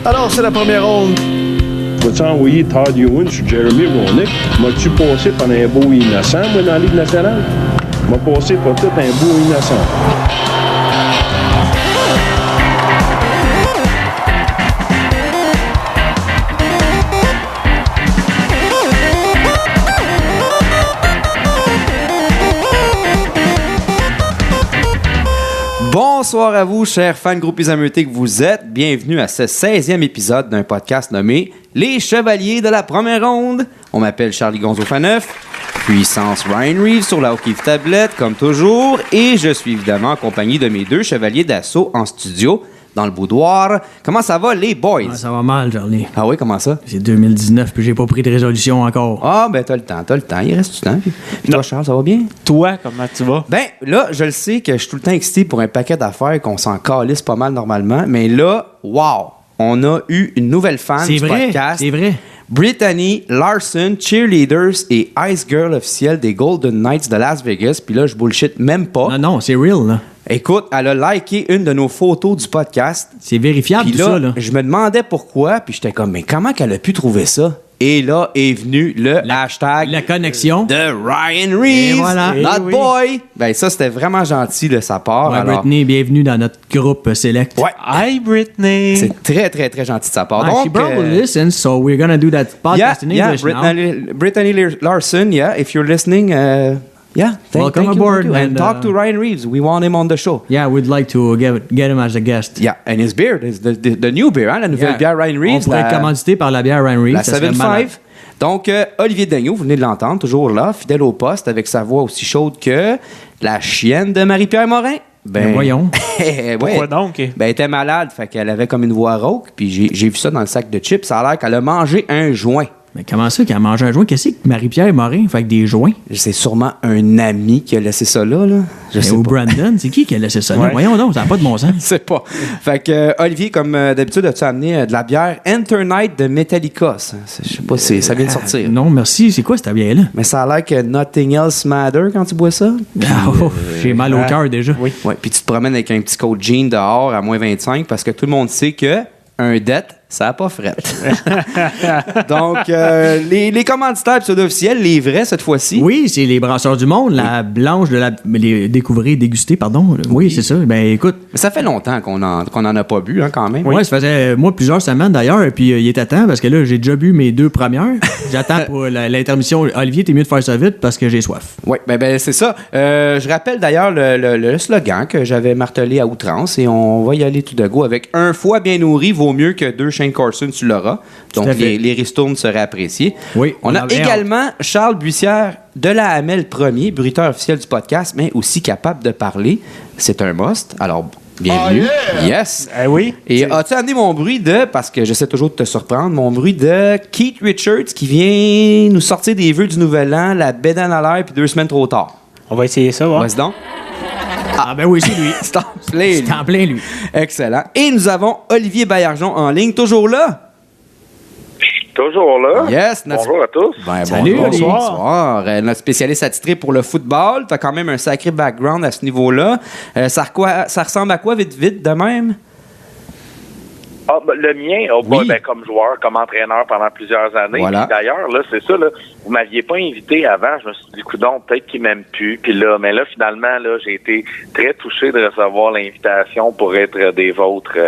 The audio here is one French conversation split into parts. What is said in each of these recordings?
Alors, c'est la première ronde. Vas-tu envoyer Todd Ewan sur Jeremy Roenick? M'as-tu passé pendant un beau innocent, moi, dans la Ligue nationale? M'a passé pour tout un beau innocent. Bonsoir à vous, chers fans groupies ameutés que vous êtes. Bienvenue à ce 16e épisode d'un podcast nommé Les Chevaliers de la Première Ronde. On m'appelle Charlie Gonzo Faneuf, puissance Ryan Reeves sur la Hockey tablette, comme toujours. Et je suis évidemment accompagné de mes deux chevaliers d'assaut en studio, dans le boudoir. Comment ça va, les boys? Ah, ça va mal, Charlie. Ah oui, comment ça? C'est 2019, puis j'ai pas pris de résolution encore. Ah, ben t'as le temps. Il reste du temps. Puis toi, Charles, ça va bien? Toi, comment tu vas? Ben, là, je le sais que je suis tout le temps excité pour un paquet d'affaires qu'on s'en calisse pas mal normalement, mais là, wow! On a eu une nouvelle fan du podcast. C'est vrai. Brittany Larson, cheerleaders et Ice Girl officielle des Golden Knights de Las Vegas. Puis là, je bullshit même pas. Non, c'est real, là. Écoute, elle a liké une de nos photos du podcast. C'est vérifiable, Puis tout là, ça, là. je me demandais pourquoi, puis j'étais comme, mais comment qu'elle a pu trouver ça? Et là est venu le hashtag La connexion. de Ryan Reeves, Et voilà. notre boy. Ben ça, c'était vraiment gentil de sa part. Ouais, Alors, Brittany, bienvenue dans notre groupe Select. ouais, Hi, Britney! c'est très, très, très gentil de sa part. She probably listens, so we're gonna do that podcast in English now. Brittany Larson, yeah, if you're listening, yeah, Welcome thank aboard, you. And and, talk to Ryan Reeves. We want him on the show. Yeah, we'd like to get him as a guest. Yeah, and his beer, the new beer, hein, la nouvelle bière Ryan Reeves. On pourrait être commandité par la bière Ryan Reeves. La ça serait 7-5. malade. Donc, Olivier Daigneault, vous venez de l'entendre, toujours là, fidèle au poste, avec sa voix aussi chaude que la chienne de Marie-Pierre Morin. Ben voyons. Ouais. Pourquoi donc? Ben, elle était malade, fait qu'elle avait comme une voix rauque, puis j'ai vu ça dans le sac de chips. Ça a l'air qu'elle a mangé un joint. Mais comment ça qu'elle a mangé un joint? Qu'est-ce que Marie-Pierre Morin fait avec des joints? C'est sûrement un ami qui a laissé ça là. Je sais Ou pas. Brandon, c'est qui a laissé ça là? Ouais. Voyons donc, ça n'a pas de bon sens. Je sais pas. Fait que, Olivier, comme d'habitude, as-tu amené de la bière Enter Night de Metallica? Je sais pas si ça vient de sortir. Non, merci. C'est quoi cette bière-là? Mais ça a l'air que Nothing Else Matter quand tu bois ça. J'ai mal au cœur déjà. Oui. Ouais, puis tu te promènes avec un petit coat jean dehors à moins 25 parce que tout le monde sait que un dette, ça n'a pas fret. Donc, les commanditaires pseudo-officiels, les vrais cette fois-ci. Oui, c'est les Brasseurs du Monde, la blanche de la. Les découvrir, déguster, pardon. Oui, c'est ça. Ben écoute. Mais ça fait longtemps qu'on en a pas bu, hein, quand même. Ouais, ça faisait moi plusieurs semaines d'ailleurs, puis il était temps parce que là, j'ai déjà bu mes deux premières. J'attends pour l'intermission. Olivier, t'es mieux de faire ça vite parce que j'ai soif. Oui, ben c'est ça. Je rappelle d'ailleurs le slogan que j'avais martelé à outrance et on va y aller tout de go avec un foie bien nourri vaut mieux que deux Shane Carson, tu l'auras. Donc, Tout à fait. les ristournes seraient appréciés. Oui, On a avait également Charles Bussière de la Hamel premier, bruiteur officiel du podcast, mais aussi capable de parler. C'est un must. Alors, bienvenue. Yes. Eh oui. Et as-tu amené mon bruit de, parce que j'essaie toujours de te surprendre, mon bruit de Keith Richards qui vient nous sortir des vœux du Nouvel An, la bédane à l'air, puis 2 semaines trop tard. On va essayer ça, ouais. Vas-y donc. Ah ben oui, c'est lui. C'est en plein. C'est en plein lui. Excellent. Et nous avons Olivier Baillargeon en ligne, toujours là. Toujours là. Yes. Bonjour à tous. Ben, Salut, bonsoir. Notre spécialiste attitré pour le football. Tu as quand même un sacré background à ce niveau-là. Ça ressemble à quoi, vite, de même? Ah, ben, le mien, Oui. comme joueur, comme entraîneur pendant plusieurs années. Voilà. Puis d'ailleurs, là, c'est ça, là, vous m'aviez pas invité avant. Je me suis dit, coudonc, peut-être qu'il m'aime plus. Puis là, mais là, finalement, là, j'ai été très touché de recevoir l'invitation pour être des vôtres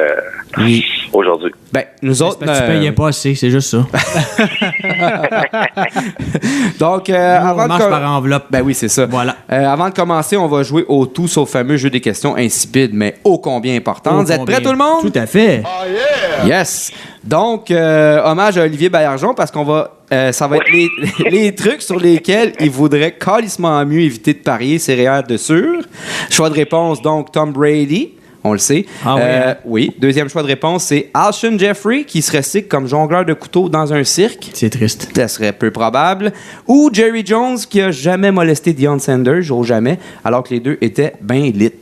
aujourd'hui. Ben, nous autres... Parce que tu payais pas assez, c'est juste ça. Donc, On avant marche par enveloppe. Ben oui, c'est ça. Voilà. Avant de commencer, on va jouer au tout sauf fameux jeu des questions insipides, mais ô combien importantes. Vous êtes prêts, tout le monde? Tout à fait. Yes! Donc, hommage à Olivier Baillargeon parce qu'on va... ça va être les trucs sur lesquels il voudrait calissement mieux éviter de parier, céréales de sûr. Choix de réponse, donc, Tom Brady. On le sait. Ah oui, hein? Oui. Deuxième choix de réponse, c'est Alshon Jeffrey, qui serait sick comme jongleur de couteau dans un cirque. C'est triste. Ça serait peu probable. Ou Jerry Jones, qui a jamais molesté Deion Sanders, jamais, alors que les deux étaient bien lit.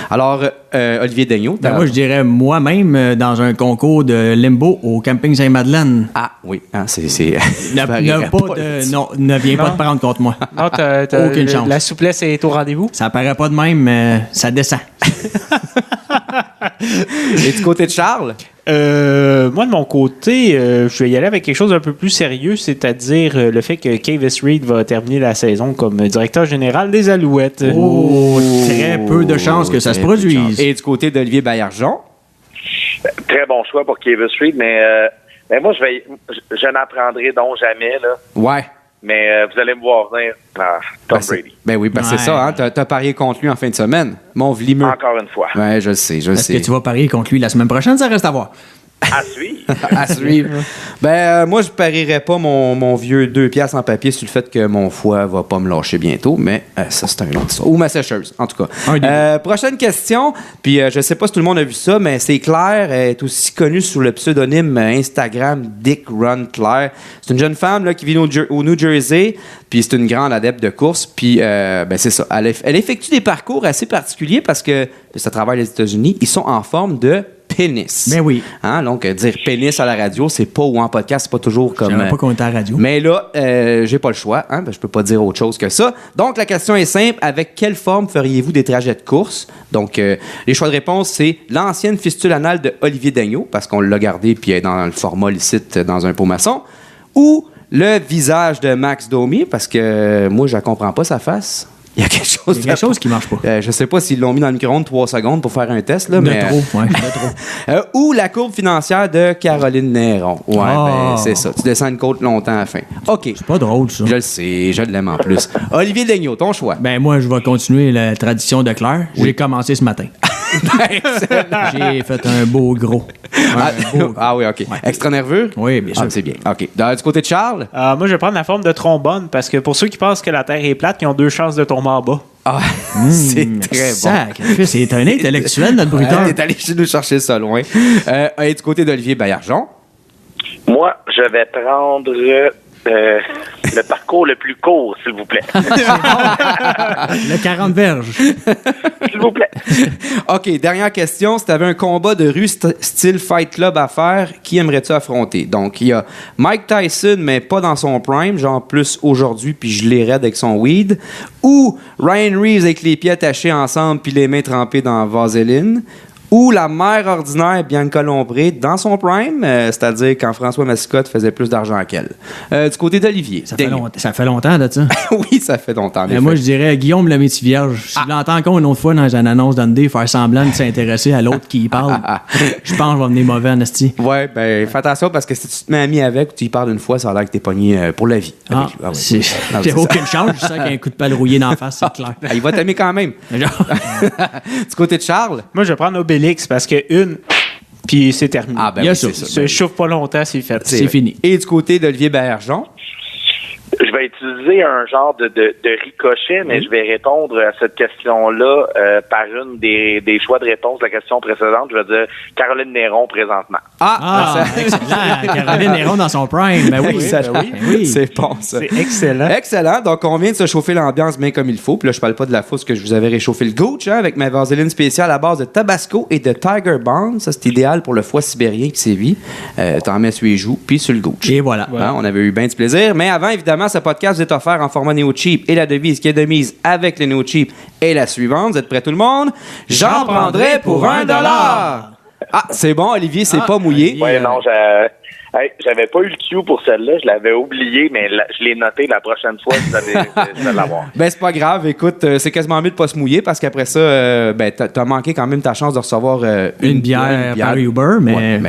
Alors, Olivier Daigneault. Ben moi, je dirais moi-même dans un concours de limbo au camping Saint-Madeleine. Ah, oui. Ah, c'est... Ne viens pas Non. te prendre contre moi. Non, Aucune chance. La souplesse est au rendez-vous. Ça apparaît pas de même, mais ça descend. Et du côté de Charles? Moi, de mon côté, je vais y aller avec quelque chose d'un peu plus sérieux, c'est-à-dire le fait que Kavis Reed va terminer la saison comme directeur général des Alouettes. Très peu de chances que ça se produise. Et du côté d'Olivier Baillargeon? Très bon choix pour Kavis Reed, mais moi, je n'apprendrai donc jamais, là. Ouais. Mais vous allez me voir venir. Tom Brady. Ben oui, c'est ça, hein. T'as parié contre lui en fin de semaine. Mon vlimeux. Encore une fois. Ouais, je le sais. Est-ce que tu vas parier contre lui la semaine prochaine? Ça reste à voir. À suivre. À suivre. Moi, je parierais pas mon vieux 2 piastres en papier sur le fait que mon foie va pas me lâcher bientôt, mais ça, c'est un autre histoire. Ou ma sécheuse, en tout cas. Prochaine question, puis je sais pas si tout le monde a vu ça, mais c'est Claire, elle est aussi connue sous le pseudonyme Instagram Dick Run Claire. C'est une jeune femme là, qui vit au New Jersey, puis c'est une grande adepte de course, puis c'est ça. Elle effectue des parcours assez particuliers parce que ça travaille les États-Unis. Ils sont en forme de pénis. Ben oui. Hein? Donc, dire pénis à la radio, c'est pas, ou en podcast, c'est pas toujours comme... Je savais pas qu'on était à la radio. Mais là, j'ai pas le choix. Hein? Je peux pas dire autre chose que ça. Donc, la question est simple. Avec quelle forme feriez-vous des trajets de course? Donc, les choix de réponse, c'est l'ancienne fistule anale de Olivier Daigneault, parce qu'on l'a gardé puis elle est dans le format licite dans un pot maçon, ou le visage de Max Domi, parce que moi, je la comprends pas, sa face. Il y a quelque chose qui marche pas. Je sais pas s'ils l'ont mis dans le micro-ondes 3 secondes pour faire un test. Là, mais trop. ou la courbe financière de Caroline Néron. Ouais, c'est ça. Tu descends une côte longtemps à la fin. OK. C'est pas drôle, ça. Je le sais, je l'aime en plus. Olivier Daigneault, ton choix. Ben moi, je vais continuer la tradition de Claire. Oui. J'ai commencé ce matin. J'ai fait un beau gros. Ah oui, OK. Ouais. Extra nerveux? Oui, bien sûr. C'est bien. OK. Du côté de Charles? Moi, je vais prendre la forme de trombone parce que pour ceux qui pensent que la Terre est plate, ils ont 2 chances de tomber en bas. Ah, c'est très bon. C'est un intellectuel, notre bruteur. T'es allé chez nous chercher ça loin. Et du côté d'Olivier Baillargeon? Moi, je vais prendre le parcours le plus court, s'il vous plaît. Le 40 verges. S'il vous plaît. OK, dernière question. Si tu avais un combat de rue style Fight Club à faire, qui aimerais-tu affronter? Donc, il y a Mike Tyson, mais pas dans son prime, genre plus aujourd'hui, puis je l'ai raide avec son weed. Ou Ryan Reeves avec les pieds attachés ensemble, puis les mains trempées dans vaseline. Ou la mère ordinaire Bianca Lompré dans son prime, c'est-à-dire quand François Mascotte faisait plus d'argent qu'elle. Du côté d'Olivier. Ça fait longtemps de ça. Oui, ça fait longtemps. Moi, je dirais Guillaume le métier vierge. Si je l'entends encore une autre fois dans une annonce d'Andé faire semblant de s'intéresser à l'autre qui y parle, je pense que je vais venir mauvais en esti. Ouais, ben fais attention parce que si tu te mets ami avec ou tu y parles une fois, ça a l'air que t'es pogné pour la vie. J'ai aucune chance, je sens qu'il y a un coup de pelle rouillé d'en face, c'est clair. Il va t'aimer quand même. Du côté de Charles? Moi, je vais prendre Obélix parce que puis c'est terminé. Ah, ben oui, c'est ça. Je chauffe pas longtemps, c'est fait. C'est fini. Et du côté d'Olivier Baillargeon? Je vais utiliser un genre de ricochet, mais je vais répondre à cette question-là par une des choix de réponse de la question précédente. Je vais dire Caroline Néron présentement. Excellent. Caroline Néron dans son prime. Ben oui, oui. C'est bon, ça. C'est excellent. Excellent. Donc, on vient de se chauffer l'ambiance bien comme il faut. Puis là, je parle pas de la fausse que je vous avais réchauffé le gooch avec ma vaseline spéciale à base de Tabasco et de Tiger Balm. Ça, c'est idéal pour le foie sibérien qui sévit. T'en mets sur les joues, puis sur le gooch. Et voilà. Hein, on avait eu bien du plaisir. Mais avant, évidemment, ce podcast vous est offert en format néo-cheap et la devise qui est de mise avec le néo-cheap est la suivante. Vous êtes prêts tout le monde? J'en prendrai pour $1. Ah, c'est bon, Olivier, c'est pas mouillé. Oui, non, j'avais pas eu le cue pour celle-là. Je l'avais oublié, mais je l'ai noté la prochaine fois. Je vais l'avoir. Ben, c'est pas grave. Écoute, c'est quasiment mieux de pas se mouiller parce qu'après ça, t'as manqué quand même ta chance de recevoir une bière par Uber, mais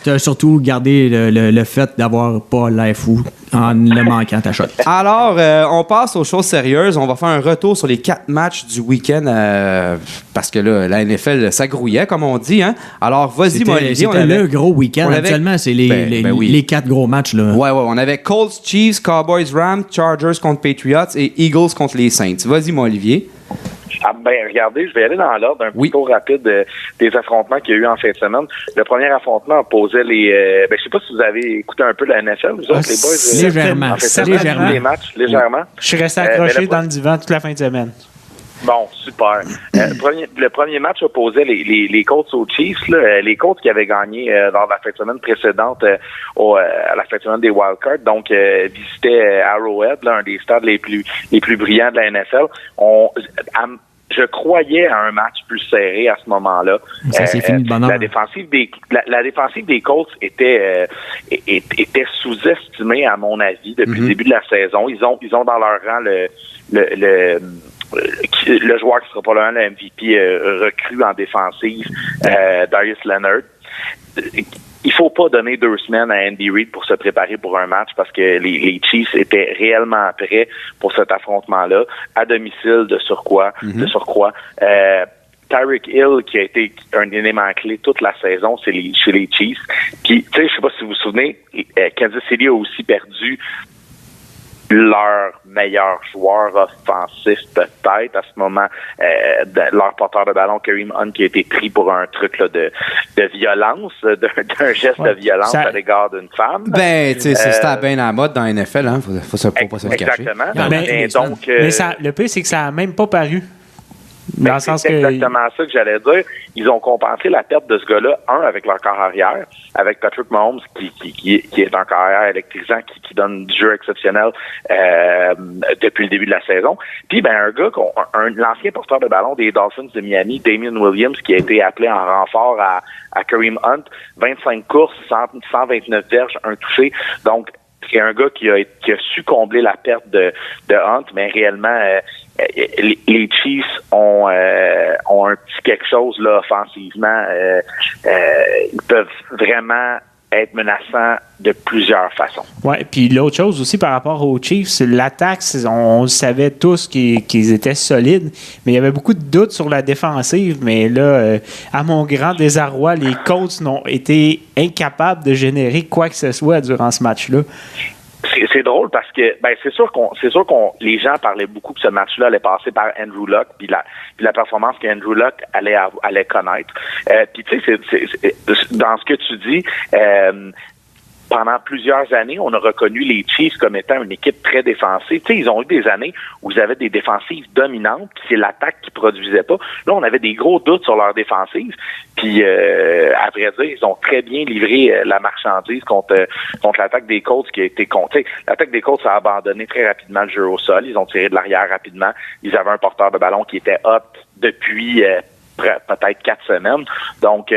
t'as surtout gardé le fait d'avoir pas l'air fou en le manquant ta shot. Alors, on passe aux choses sérieuses. On va faire un retour sur les 4 matchs du week-end parce que là, la NFL, ça grouillait, comme on dit. Hein? Alors, vas-y, mon Olivier. C'était le gros week-end. Actuellement, c'est les 4 gros matchs. Là. Ouais. On avait Colts, Chiefs, Cowboys, Rams, Chargers contre Patriots et Eagles contre les Saints. Vas-y, mon Olivier. Ah ben, regardez, je vais aller dans l'ordre un petit tour rapide des affrontements qu'il y a eu en fin de semaine. Le premier affrontement opposait les... je sais pas si vous avez écouté un peu la NFL, vous autres, les boys. Légèrement. Légèrement. Les matchs, légèrement. Je suis resté accroché dans le divan toute la fin de semaine. Bon, super. Le premier match opposait les Colts aux Chiefs, là, les Colts qui avaient gagné lors de la fin de semaine précédente à la fin de semaine des Wildcards, donc visitaient Arrowhead, là, un des stades les plus brillants de la NFL. Je je croyais à un match plus serré à ce moment-là. Ça s'est fini de bonne heure. La défensive des Colts était sous-estimée, à mon avis, depuis le début de la saison. Ils ont dans leur rang le joueur qui sera probablement le MVP recru en défensive, Darius Leonard. Il faut pas donner 2 semaines à Andy Reid pour se préparer pour un match parce que les Chiefs étaient réellement prêts pour cet affrontement-là, à domicile de surcroît. Tyreek Hill, qui a été un élément clé toute la saison, chez les Chiefs. Puis, tu sais, je sais pas si vous vous souvenez, Kansas City a aussi perdu leur meilleur joueur offensif peut-être à ce moment, leur porteur de ballon, Kareem Hunt, qui a été pris pour un truc là, de violence, d'un geste de violence à l'égard d'une femme. Ben, tu sais, c'était bien à la mode dans la NFL, hein. Faut pas se le cacher. Exactement. Mais le pire, c'est que ça n'a même pas paru. Dans le sens c'est exactement ça que j'allais dire. Ils ont compensé la perte de ce gars-là, avec leur corps arrière, avec Patrick Mahomes, qui est un corps arrière électrisant, qui donne du jeu exceptionnel depuis le début de la saison. Puis, un gars, l'ancien porteur de ballon des Dolphins de Miami, Damien Williams, qui a été appelé en renfort à Kareem Hunt, 25 courses, 129 verges, un touché. Donc, c'est un gars qui a su combler la perte de Hunt, mais réellement, les Chiefs ont un petit quelque chose là offensivement. Ils peuvent vraiment être menaçants de plusieurs façons. Ouais, puis l'autre chose aussi par rapport aux Chiefs, c'est l'attaque, on savait tous qu'ils étaient solides, mais il y avait beaucoup de doutes sur la défensive, mais là, à mon grand désarroi, les Colts n'ont été incapables de générer quoi que ce soit durant ce match-là. C'est drôle parce que c'est sûr qu'on les gens parlaient beaucoup que ce match-là allait passer par Andrew Luck puis la performance qu'Andrew Luck allait connaître. Puis tu sais, c'est dans ce que tu dis. Pendant plusieurs années, on a reconnu les Chiefs comme étant une équipe très défensive. Tu sais, ils ont eu des années où ils avaient des défensives dominantes, puis c'est l'attaque qui produisait pas. Là, on avait des gros doutes sur leur défensive. Puis, à vrai dire, ils ont très bien livré la marchandise contre l'attaque des Colts qui a été comptée. L'attaque des Colts a abandonné très rapidement le jeu au sol. Ils ont tiré de l'arrière rapidement. Ils avaient un porteur de ballon qui était hot depuis peut-être 4 semaines. Donc,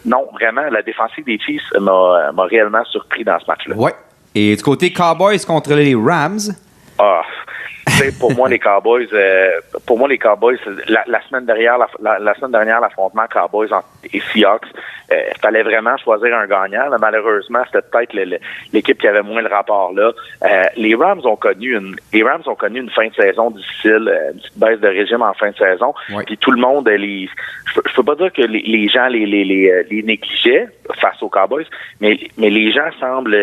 non, vraiment, la défensive des Chiefs m'a réellement surpris dans ce match-là. Ouais. Et du côté Cowboys contre les Rams? Pour moi, les Cowboys, la semaine dernière, l'affrontement Cowboys et Seahawks, fallait vraiment choisir un gagnant. Là, malheureusement, c'était peut-être l'équipe qui avait moins le rapport là. Les Rams ont connu une fin de saison difficile, une petite baisse de régime en fin de saison. Ouais. Puis tout le monde, je peux pas dire que les gens les négligeaient face aux Cowboys, mais les gens semblent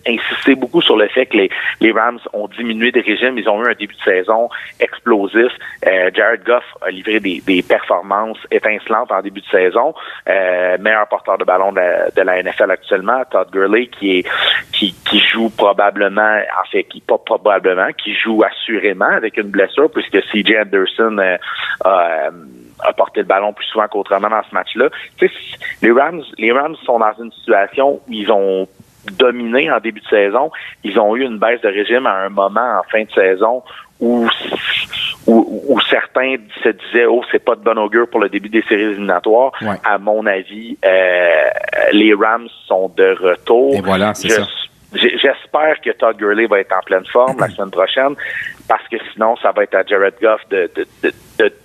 insister beaucoup sur le fait que les Rams ont diminué de régime. Ils ont eu un début de saison explosif. Jared Goff a livré des performances étincelantes en début de saison. Meilleur porteur de ballon de la NFL actuellement, Todd Gurley, qui joue probablement, qui joue assurément avec une blessure, puisque C.J. Anderson a porté le ballon plus souvent qu'autrement dans ce match-là. Tu sais, les Rams sont dans une situation où ils ont dominé en début de saison. Ils ont eu une baisse de régime à un moment en fin de saison où certains se disaient c'est pas de bon augure pour le début des séries éliminatoires. Ouais. À mon avis, les Rams sont de retour. Et voilà, c'est ça. J'espère que Todd Gurley va être en pleine forme la semaine prochaine, parce que sinon, ça va être à Jared Goff de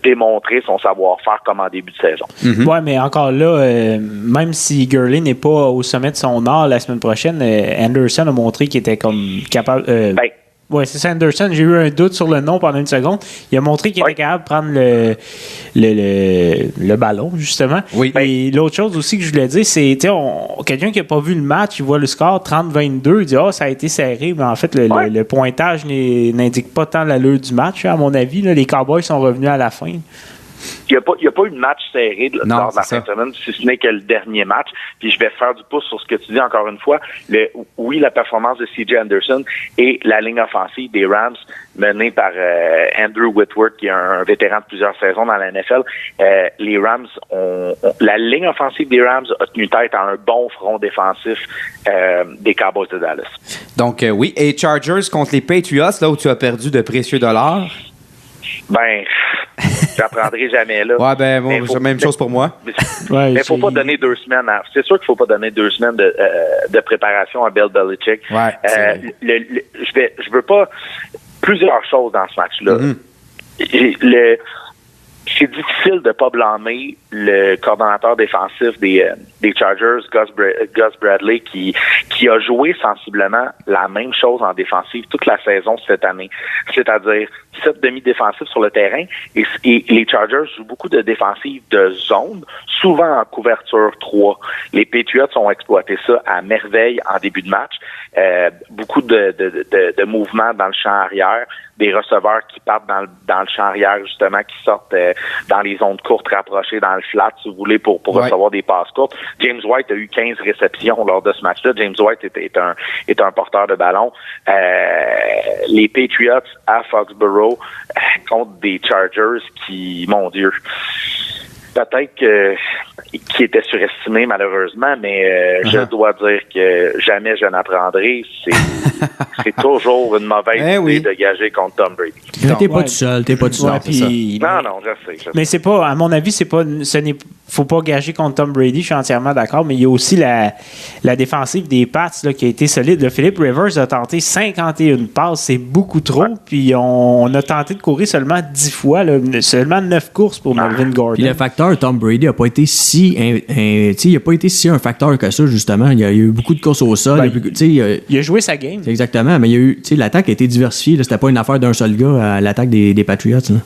démontrer son savoir-faire comme en début de saison. Mm-hmm. Ouais, mais encore là, même si Gurley n'est pas au sommet de son art la semaine prochaine, Anderson a montré qu'il était comme capable... Oui, c'est ça, Anderson. J'ai eu un doute sur le nom pendant une seconde. Il a montré qu'il était capable de prendre le ballon, justement. Oui. Et l'autre chose aussi que je voulais dire, c'est quelqu'un qui n'a pas vu le match, il voit le score 30-22, il dit « ça a été serré », mais en fait, le pointage n'indique pas tant l'allure du match, à mon avis. Là, les Cowboys sont revenus à la fin. Il n'y a pas eu de match serré lors de la fin de semaine, si ce n'est que le dernier match. Puis je vais faire du pouce sur ce que tu dis encore une fois. La performance de C.J. Anderson et la ligne offensive des Rams menée par Andrew Whitworth, qui est un vétéran de plusieurs saisons dans la NFL. Les Rams la ligne offensive des Rams a tenu tête à un bon front défensif des Cowboys de Dallas. Donc oui, et Chargers contre les Patriots, là où tu as perdu de précieux dollars. Ben, j'apprendrai jamais là. Ouais, ben, bon, c'est la même chose pour moi. Mais il faut pas donner 2 semaines. C'est sûr qu'il faut pas donner 2 semaines de préparation à Bill Belichick. Ouais, je veux pas plusieurs choses dans ce match-là. C'est difficile de pas blâmer le coordonnateur défensif des Chargers, Gus Bradley, qui a joué sensiblement la même chose en défensive toute la saison cette année. C'est-à-dire 7 demi-défensifs sur le terrain et les Chargers jouent beaucoup de défensives de zone, souvent en couverture 3. Les Patriots ont exploité ça à merveille en début de match. Beaucoup de mouvements dans le champ arrière, des receveurs qui partent dans le champ arrière, justement, qui sortent dans les zones courtes rapprochées dans le flat, si vous voulez, pour recevoir des passes courtes. James White a eu 15 réceptions lors de ce match-là. James White est un porteur de ballon. Les Patriots à Foxborough contre des Chargers qui, mon Dieu, peut-être qui étaient surestimés malheureusement, mais je dois dire que jamais je n'apprendrai. C'est toujours une mauvaise idée de gager contre Tom Brady. T'es pas tout seul. Puis, non, je sais. Mais c'est pas, à mon avis, faut pas gager contre Tom Brady, je suis entièrement d'accord, mais il y a aussi la défensive des Pats là, qui a été solide. Le Philip Rivers a tenté 51 passes, c'est beaucoup trop, puis on a tenté de courir seulement 10 fois, là, seulement 9 courses pour Melvin Gordon. Puis le facteur Tom Brady a pas été il a pas été si un facteur que ça, justement. Il y a eu beaucoup de courses au sol. Il a joué sa game. Exactement, mais il y a eu, l'attaque a été diversifiée. Là, c'était pas une affaire d'un seul gars à l'attaque des Patriots. Là.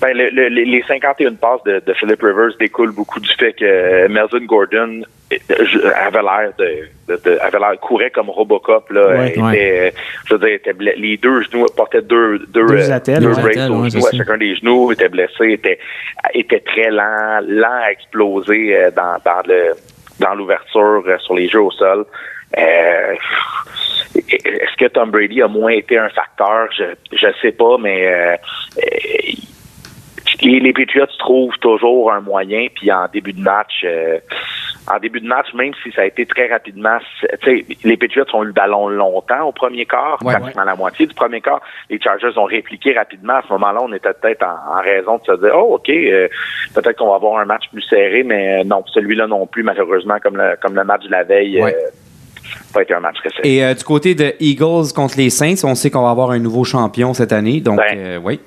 Ben, les 51 passes de Philip Rivers découlent beaucoup du fait que Melvin Gordon avait l'air courait comme Robocop là. Je veux dire, les deux genoux portaient deux attelles, braces aux genoux à chacun des genoux, était blessé, était très lent à exploser dans l'ouverture sur les jeux au sol. Est-ce que Tom Brady a moins été un facteur? Je sais pas, mais les Patriots trouvent toujours un moyen, puis en début de match, même si ça a été très rapidement, les Patriots ont eu le ballon longtemps au premier quart, pratiquement la moitié du premier quart. Les Chargers ont répliqué rapidement. À ce moment-là, on était peut-être en raison de se dire, OK, peut-être qu'on va avoir un match plus serré, mais non, celui-là non plus, malheureusement, comme le match de la veille. Ça a été un match très serré. Et du côté de Eagles contre les Saints, on sait qu'on va avoir un nouveau champion cette année, donc oui.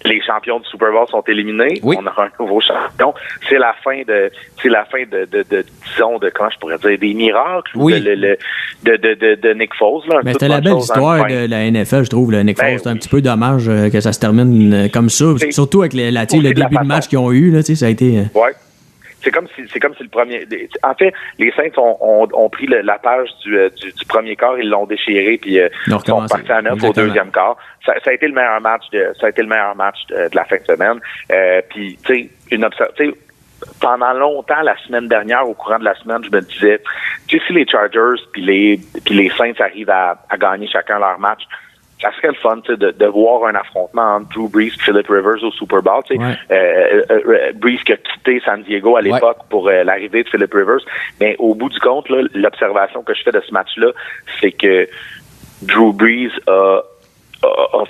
Les champions du Super Bowl sont éliminés. Oui. On aura un nouveau champion. C'est la fin de disons, comment je pourrais dire, des miracles. Oui. De Nick Foles, là. Mais c'était la belle histoire de la NFL, je trouve. Le Nick Foles, c'est un petit peu dommage que ça se termine comme ça. Surtout avec le début de match qu'ils ont eu, là, ça a été. Ouais. C'est comme si le premier. En fait, les Saints ont pris la page du premier quart, ils l'ont déchiré, puis sont partis à 9 au deuxième quart. Ça a été le meilleur match de la fin de semaine. Puis tu sais, pendant longtemps la semaine dernière, au courant de la semaine, je me disais, si les Chargers puis les Saints arrivent à gagner chacun leur match, ça serait le fun de voir un affrontement entre Drew Brees et Philip Rivers au Super Bowl. Brees qui a quitté San Diego à l'époque pour l'arrivée de Philip Rivers. Mais au bout du compte, là, l'observation que je fais de ce match-là, c'est que Drew Brees a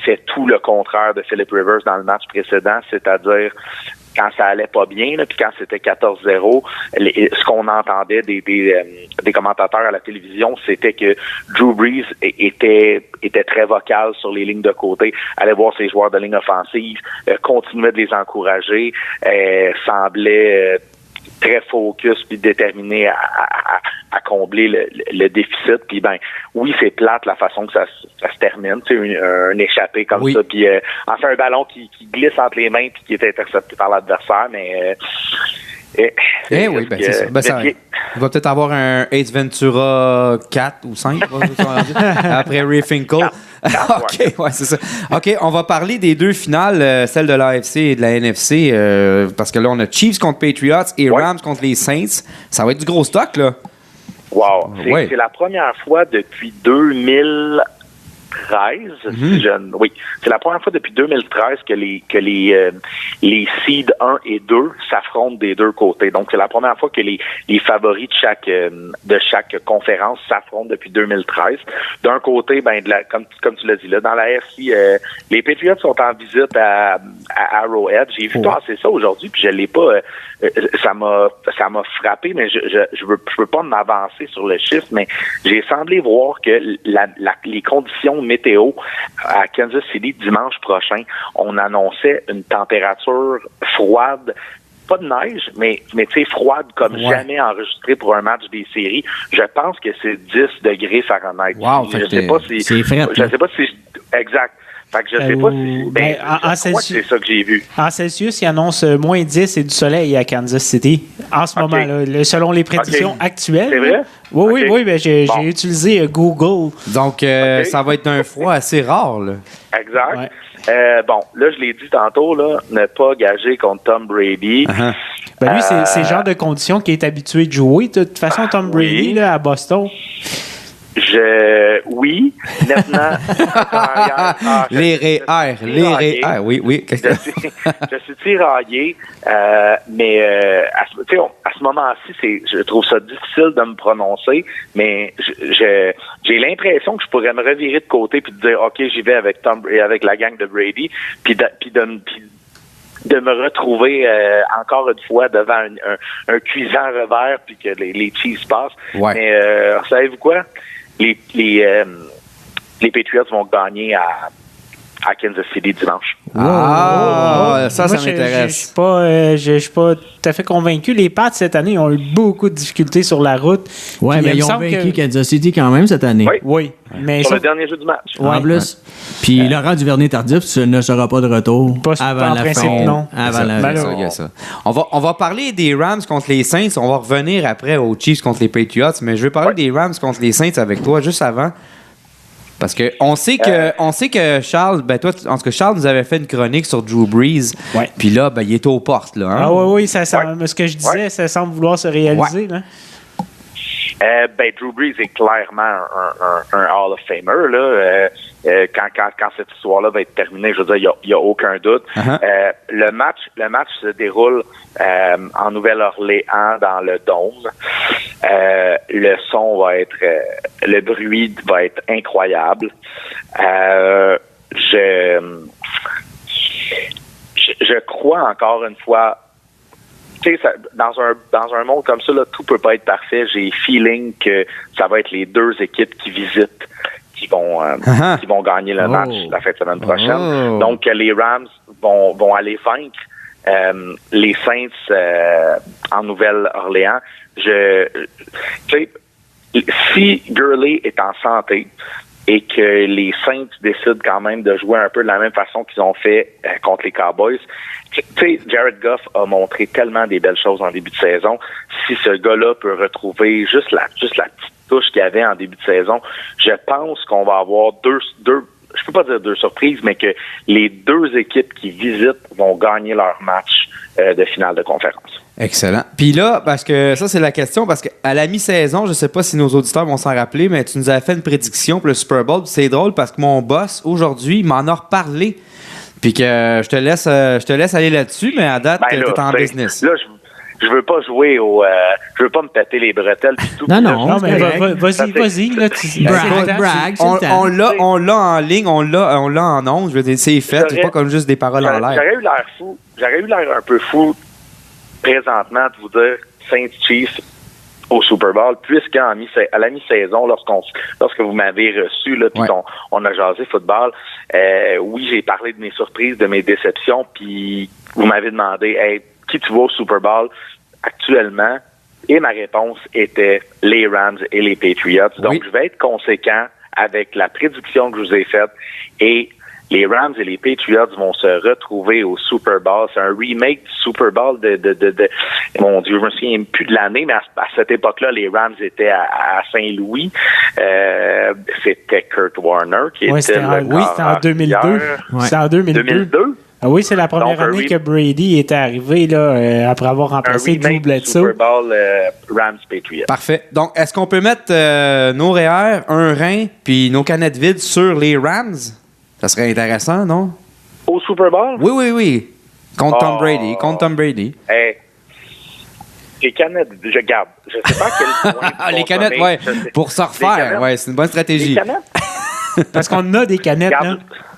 fait tout le contraire de Philip Rivers dans le match précédent, c'est-à-dire quand ça allait pas bien, puis quand c'était 14-0, ce qu'on entendait des commentateurs à la télévision, c'était que Drew Brees était très vocal sur les lignes de côté, allait voir ses joueurs de ligne offensive, continuait de les encourager, semblait très focus puis déterminé à combler le déficit. Puis oui, c'est plate la façon que ça se termine, un échappé comme ça, puis enfin un ballon qui glisse entre les mains puis qui est intercepté par l'adversaire, mais oui, c'est ça. Il va peut-être avoir un Ace Ventura 4 ou 5 après Ray Finkel. OK, ouais, c'est ça. OK, on va parler des deux finales, celle de l'AFC et de la NFC, parce que là, on a Chiefs contre Patriots et Rams contre les Saints. Ça va être du gros stock, là. Wow. C'est la première fois depuis 2000... Oui, c'est la première fois depuis 2013 que les seeds 1 et 2 s'affrontent des deux côtés. Donc c'est la première fois que les favoris de chaque conférence s'affrontent depuis 2013. D'un côté, comme tu l'as dit là, dans la AFC, les Patriots sont en visite à Arrowhead. J'ai vu passer ça aujourd'hui, puis je l'ai pas. Ça m'a frappé, mais je veux pas m'avancer sur le chiffre, mais j'ai semblé voir que les conditions météo à Kansas City dimanche prochain, on annonçait une température froide, pas de neige, mais tu sais, froide comme jamais enregistrée pour un match des séries. Je pense que c'est 10 degrés Fahrenheit. Wow, je sais pas si exact. Fait que je sais pas si c'est ça que j'ai vu. En Celsius, il annonce moins 10 et du soleil à Kansas City en ce moment-là, selon les prédictions actuelles. C'est vrai? Oui, j'ai utilisé Google. Donc, ça va être un froid assez rare, là. Exact. Ouais. Là, je l'ai dit tantôt, là, ne pas gager contre Tom Brady. Uh-huh. Lui, c'est le genre de conditions qu'il est habitué de jouer. De toute façon, Tom Brady, là, à Boston... Oui, maintenant. Les REER, oui. Je suis tiraillé, mais à ce moment-ci, je trouve ça difficile de me prononcer, mais j'ai l'impression que je pourrais me revirer de côté puis de dire, OK, j'y vais avec avec la gang de Brady, puis de me retrouver encore une fois devant un cuisant revers puis que les Chiefs passent. Ouais. Mais savez-vous quoi? Les Patriots vont gagner à Kansas City dimanche. Ça m'intéresse. Je suis pas tout à fait convaincu. Les Pats, cette année, ont eu beaucoup de difficultés sur la route. Oui, mais ils ont vaincu Kansas City quand même cette année. Oui. Mais sur le dernier jeu du match. Ouais. En plus. Puis Laurent Duvernay-Tardif ne sera pas de retour avant la fin. Non. Avant la fin. On va parler des Rams contre les Saints. On va revenir après aux Chiefs contre les Patriots. Mais je veux parler des Rams contre les Saints avec toi juste avant. Parce que on sait que Charles, Charles nous avait fait une chronique sur Drew Brees. Ouais. Puis là, il est aux portes, là. Hein? Oui, ce que je disais, ça semble vouloir se réaliser, là. Drew Brees est clairement un Hall of Famer, là. Quand cette histoire-là va être terminée, je veux dire, il y a aucun doute. Uh-huh. Le match se déroule en Nouvelle-Orléans dans le Dôme. Le son va être, le bruit va être incroyable. Je crois encore une fois. Tu sais, dans un monde comme ça, là, tout peut pas être parfait. J'ai feeling que ça va être les deux équipes qui visitent qui vont gagner le match la fin de semaine prochaine. Donc, les Rams vont aller vaincre les Saints en Nouvelle-Orléans. Si Gurley est en santé et que les Saints décident quand même de jouer un peu de la même façon qu'ils ont fait contre les Cowboys, tu sais, Jared Goff a montré tellement des belles choses en début de saison. Si ce gars-là peut retrouver juste la petite touche qu'il avait en début de saison, je pense qu'on va avoir deux, je peux pas dire deux surprises, mais que les deux équipes qui visitent vont gagner leur match de finale de conférence. Excellent. Puis là, parce que ça, c'est la question, parce qu'à la mi-saison, je sais pas si nos auditeurs vont s'en rappeler, mais tu nous avais fait une prédiction pour le Super Bowl. C'est drôle parce que mon boss, aujourd'hui, m'en a reparlé. Puis que je te laisse aller là-dessus, mais à date, t'es en business. Là, je veux pas jouer je veux pas me péter les bretelles pis tout. Non, mais vas-y, là, brag. On l'a en ligne, on l'a en ondes. Je veux dire, c'est fait. C'est pas comme juste des paroles en l'air. J'aurais eu l'air un peu fou présentement de vous dire Saints Chiefs au Super Bowl, puisqu'à la mi-saison, lorsque vous m'avez reçu, là, puis on a jasé football, oui, j'ai parlé de mes surprises, de mes déceptions, puis vous m'avez demandé, hey, qui tu vois au Super Bowl actuellement? Et ma réponse était les Rams et les Patriots. Donc, je vais être conséquent avec la prédiction que je vous ai faite et les Rams et les Patriots vont se retrouver au Super Bowl. C'est un remake du Super Bowl de mon Dieu, je me souviens plus de l'année, mais à cette époque-là, les Rams étaient à Saint-Louis. C'était Kurt Warner qui était c'était en 2002. Ouais. C'était en 2002. Ah oui, c'est la première Donc, année que Brady était arrivé là, après avoir remplacé Drew Bledsoe. Super Bowl Rams-Patriots. Parfait. Donc, est-ce qu'on peut mettre nos REER, un rein, puis nos canettes vides sur les Rams? Ça serait intéressant, non? Au Super Bowl? Oui. Contre Tom Brady. Hey, les canettes, je garde. Je sais pas à quel point. Les canettes, ouais. Pour se refaire, ouais, c'est une bonne stratégie. Les canettes? Parce qu'on a des canettes, là.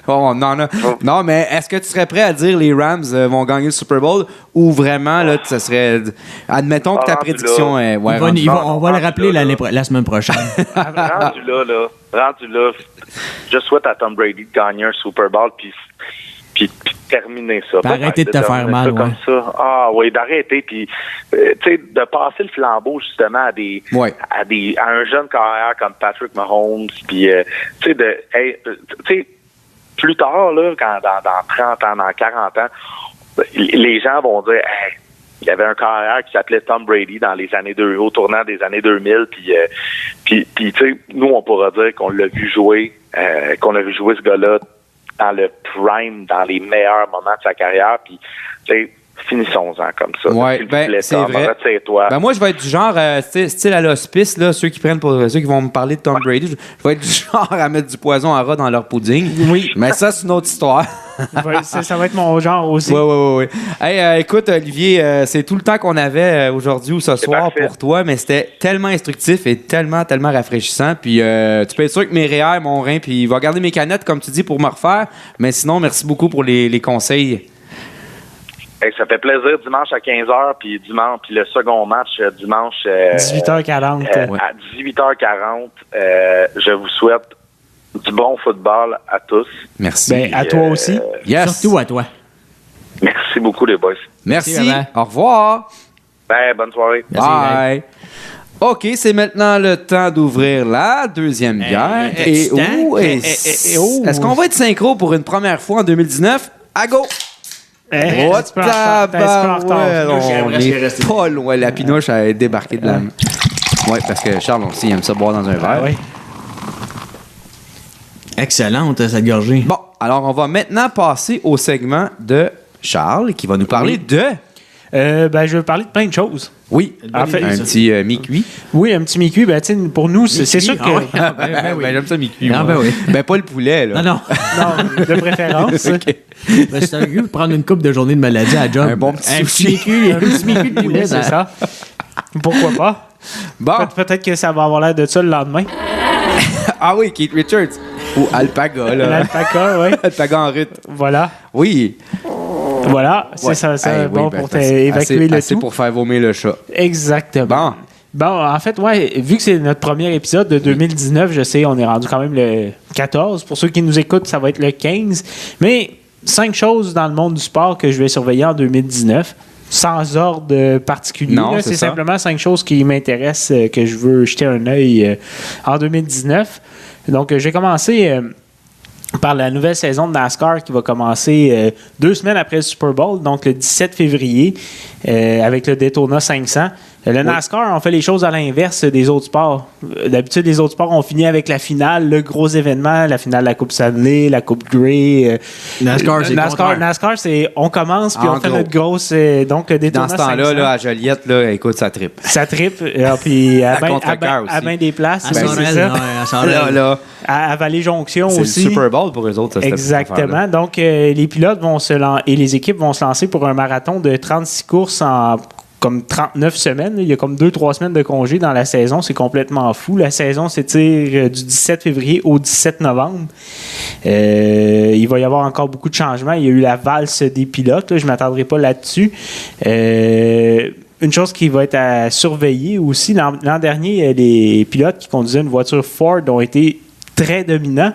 Oh, non, mais est-ce que tu serais prêt à dire les Rams vont gagner le Super Bowl ou vraiment, là, ça serait... Admettons que ta prédiction est... Ouais, on va le rappeler la semaine prochaine. rendu là, je souhaite à Tom Brady de gagner un Super Bowl puis terminer ça. Arrêtez de te faire mal, ouais. Comme ça. Ah oui, d'arrêter puis tu sais de passer le flambeau justement à un jeune carrière comme Patrick Mahomes puis tu sais plus tard là quand dans 30 ans, dans 40 ans, les gens vont dire hey, il y avait un carrière qui s'appelait Tom Brady dans les années au tournant des années 2000 puis tu sais nous on pourra dire qu'on l'a vu jouer ce gars-là dans le prime, dans les meilleurs moments de sa carrière, puis tu sais, finissons-en comme ça. Ouais, c'est vrai. Ben moi, je vais être du genre, style à l'hospice, là, ceux qui vont me parler de Tom Brady, je vais être du genre à mettre du poison à rat dans leur pudding. Oui. Mais ça, c'est une autre histoire. Ça va être mon genre aussi. Oui. Hey, écoute, Olivier, c'est tout le temps qu'on avait aujourd'hui ou ce soir pour toi, mais c'était tellement instructif et tellement rafraîchissant. Puis tu peux être sûr que mes REER, mon rein, puis il va garder mes canettes, comme tu dis, pour me refaire. Mais sinon, merci beaucoup pour les conseils. Hey, ça fait plaisir dimanche à 15h, puis le second match dimanche 18h40. À 18h40. Je vous souhaite du bon football à tous. Merci. Ben, à toi aussi. Yes. Surtout à toi. Merci beaucoup, les boys. Merci. Au revoir. Ben, bonne soirée. Bye. OK, c'est maintenant le temps d'ouvrir la deuxième bière. Est-ce qu'on va être synchro pour une première fois en 2019? À go! On est pas loin. La pinouche a débarqué de la... Oui, parce que Charles aussi aime ça boire dans un verre. Oui. Excellente, cette gorgée. Bon, alors on va maintenant passer au segment de Charles qui va nous parler de... je vais parler de plein de choses. Oui, en fait, un petit mi-cuit. Oui, un petit mi-cuit. Ben, pour nous, c'est sûr que... j'aime ça mi-cuit. Oui. Ben, pas le poulet, là. Non, de préférence. Okay. Ben, c'est un gars prendre une coupe de journée de maladie à job. Un bon petit mi-cuit. Un petit mi-cuit de poulet, c'est ça. Pourquoi pas? Bon. Peut-être que ça va avoir l'air de ça le lendemain. Ah oui, Keith Richards. Ou Alpaga, là. L'alpaca, oui. Alpaga en route. Voilà. Oui. Voilà, c'est ça. Bon, pour évacuer le tout. Pour faire vomir le chat. Exactement. Bon, en fait, vu que c'est notre premier épisode de 2019, je sais, on est rendu quand même le 14. Pour ceux qui nous écoutent, ça va être le 15. Mais 5 choses dans le monde du sport que je vais surveiller en 2019. Sans ordre particulier. Non, c'est simplement 5 choses qui m'intéressent, que je veux jeter un œil en 2019. Donc, j'ai commencé... par la nouvelle saison de NASCAR qui va commencer 2 semaines après le Super Bowl, donc le 17 février, avec le Daytona 500. Le NASCAR, on fait les choses à l'inverse des autres sports. D'habitude, les autres sports, on finit avec la finale, le gros événement, la finale de la Coupe Stanley, la Coupe Grey. NASCAR, c'est on commence puis on fait notre grosse... donc, le Daytona 500. Dans ce temps-là, à Joliette, là, écoute, ça trippe. Ça trippe. Puis à bien des places. À Sorel, à Vallée-Jonction aussi. C'est le Super Bowl pour eux autres. Ça, exactement. Donc, les pilotes et les équipes vont se lancer pour un marathon de 36 courses en comme 39 semaines. Il y a comme 2-3 semaines de congé dans la saison. C'est complètement fou. La saison s'étire du 17 février au 17 novembre. Il va y avoir encore beaucoup de changements. Il y a eu la valse des pilotes. Là. Je ne m'attendrai pas là-dessus. Une chose qui va être à surveiller aussi, l'an dernier, les pilotes qui conduisaient une voiture Ford ont été très dominants.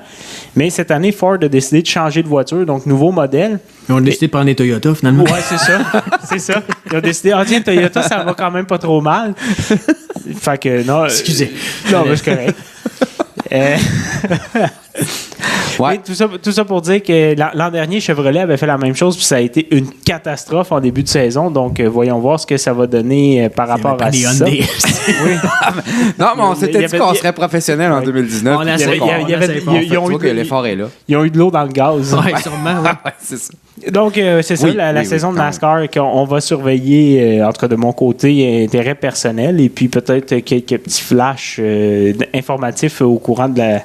Mais cette année, Ford a décidé de changer de voiture, donc nouveau modèle. Ils ont décidé de prendre des Toyota, finalement. Oui, c'est ça. C'est ça. Ils ont décidé, tiens, Toyota, ça va quand même pas trop mal. Fait que, non. Excusez. Non, mais c'est correct. Ouais. Mais tout ça pour dire que l'an dernier, Chevrolet avait fait la même chose, puis ça a été une catastrophe en début de saison. Donc, voyons voir ce que ça va donner par rapport à ça. Hyundai. Non, mais on s'était dit qu'on serait professionnel en 2019. On essaie fort, on essaie fort. ils ont Tu eu vois que l'effort est là. Ils ont eu de l'eau dans le gaz. Ouais, sûrement, ouais. Ouais, c'est ça. Donc, c'est ça, Oui, la oui, saison oui, de quand NASCAR qu'on va surveiller, en tout cas de mon côté, intérêt personnel, et puis peut-être quelques petits flashs informatifs au courant des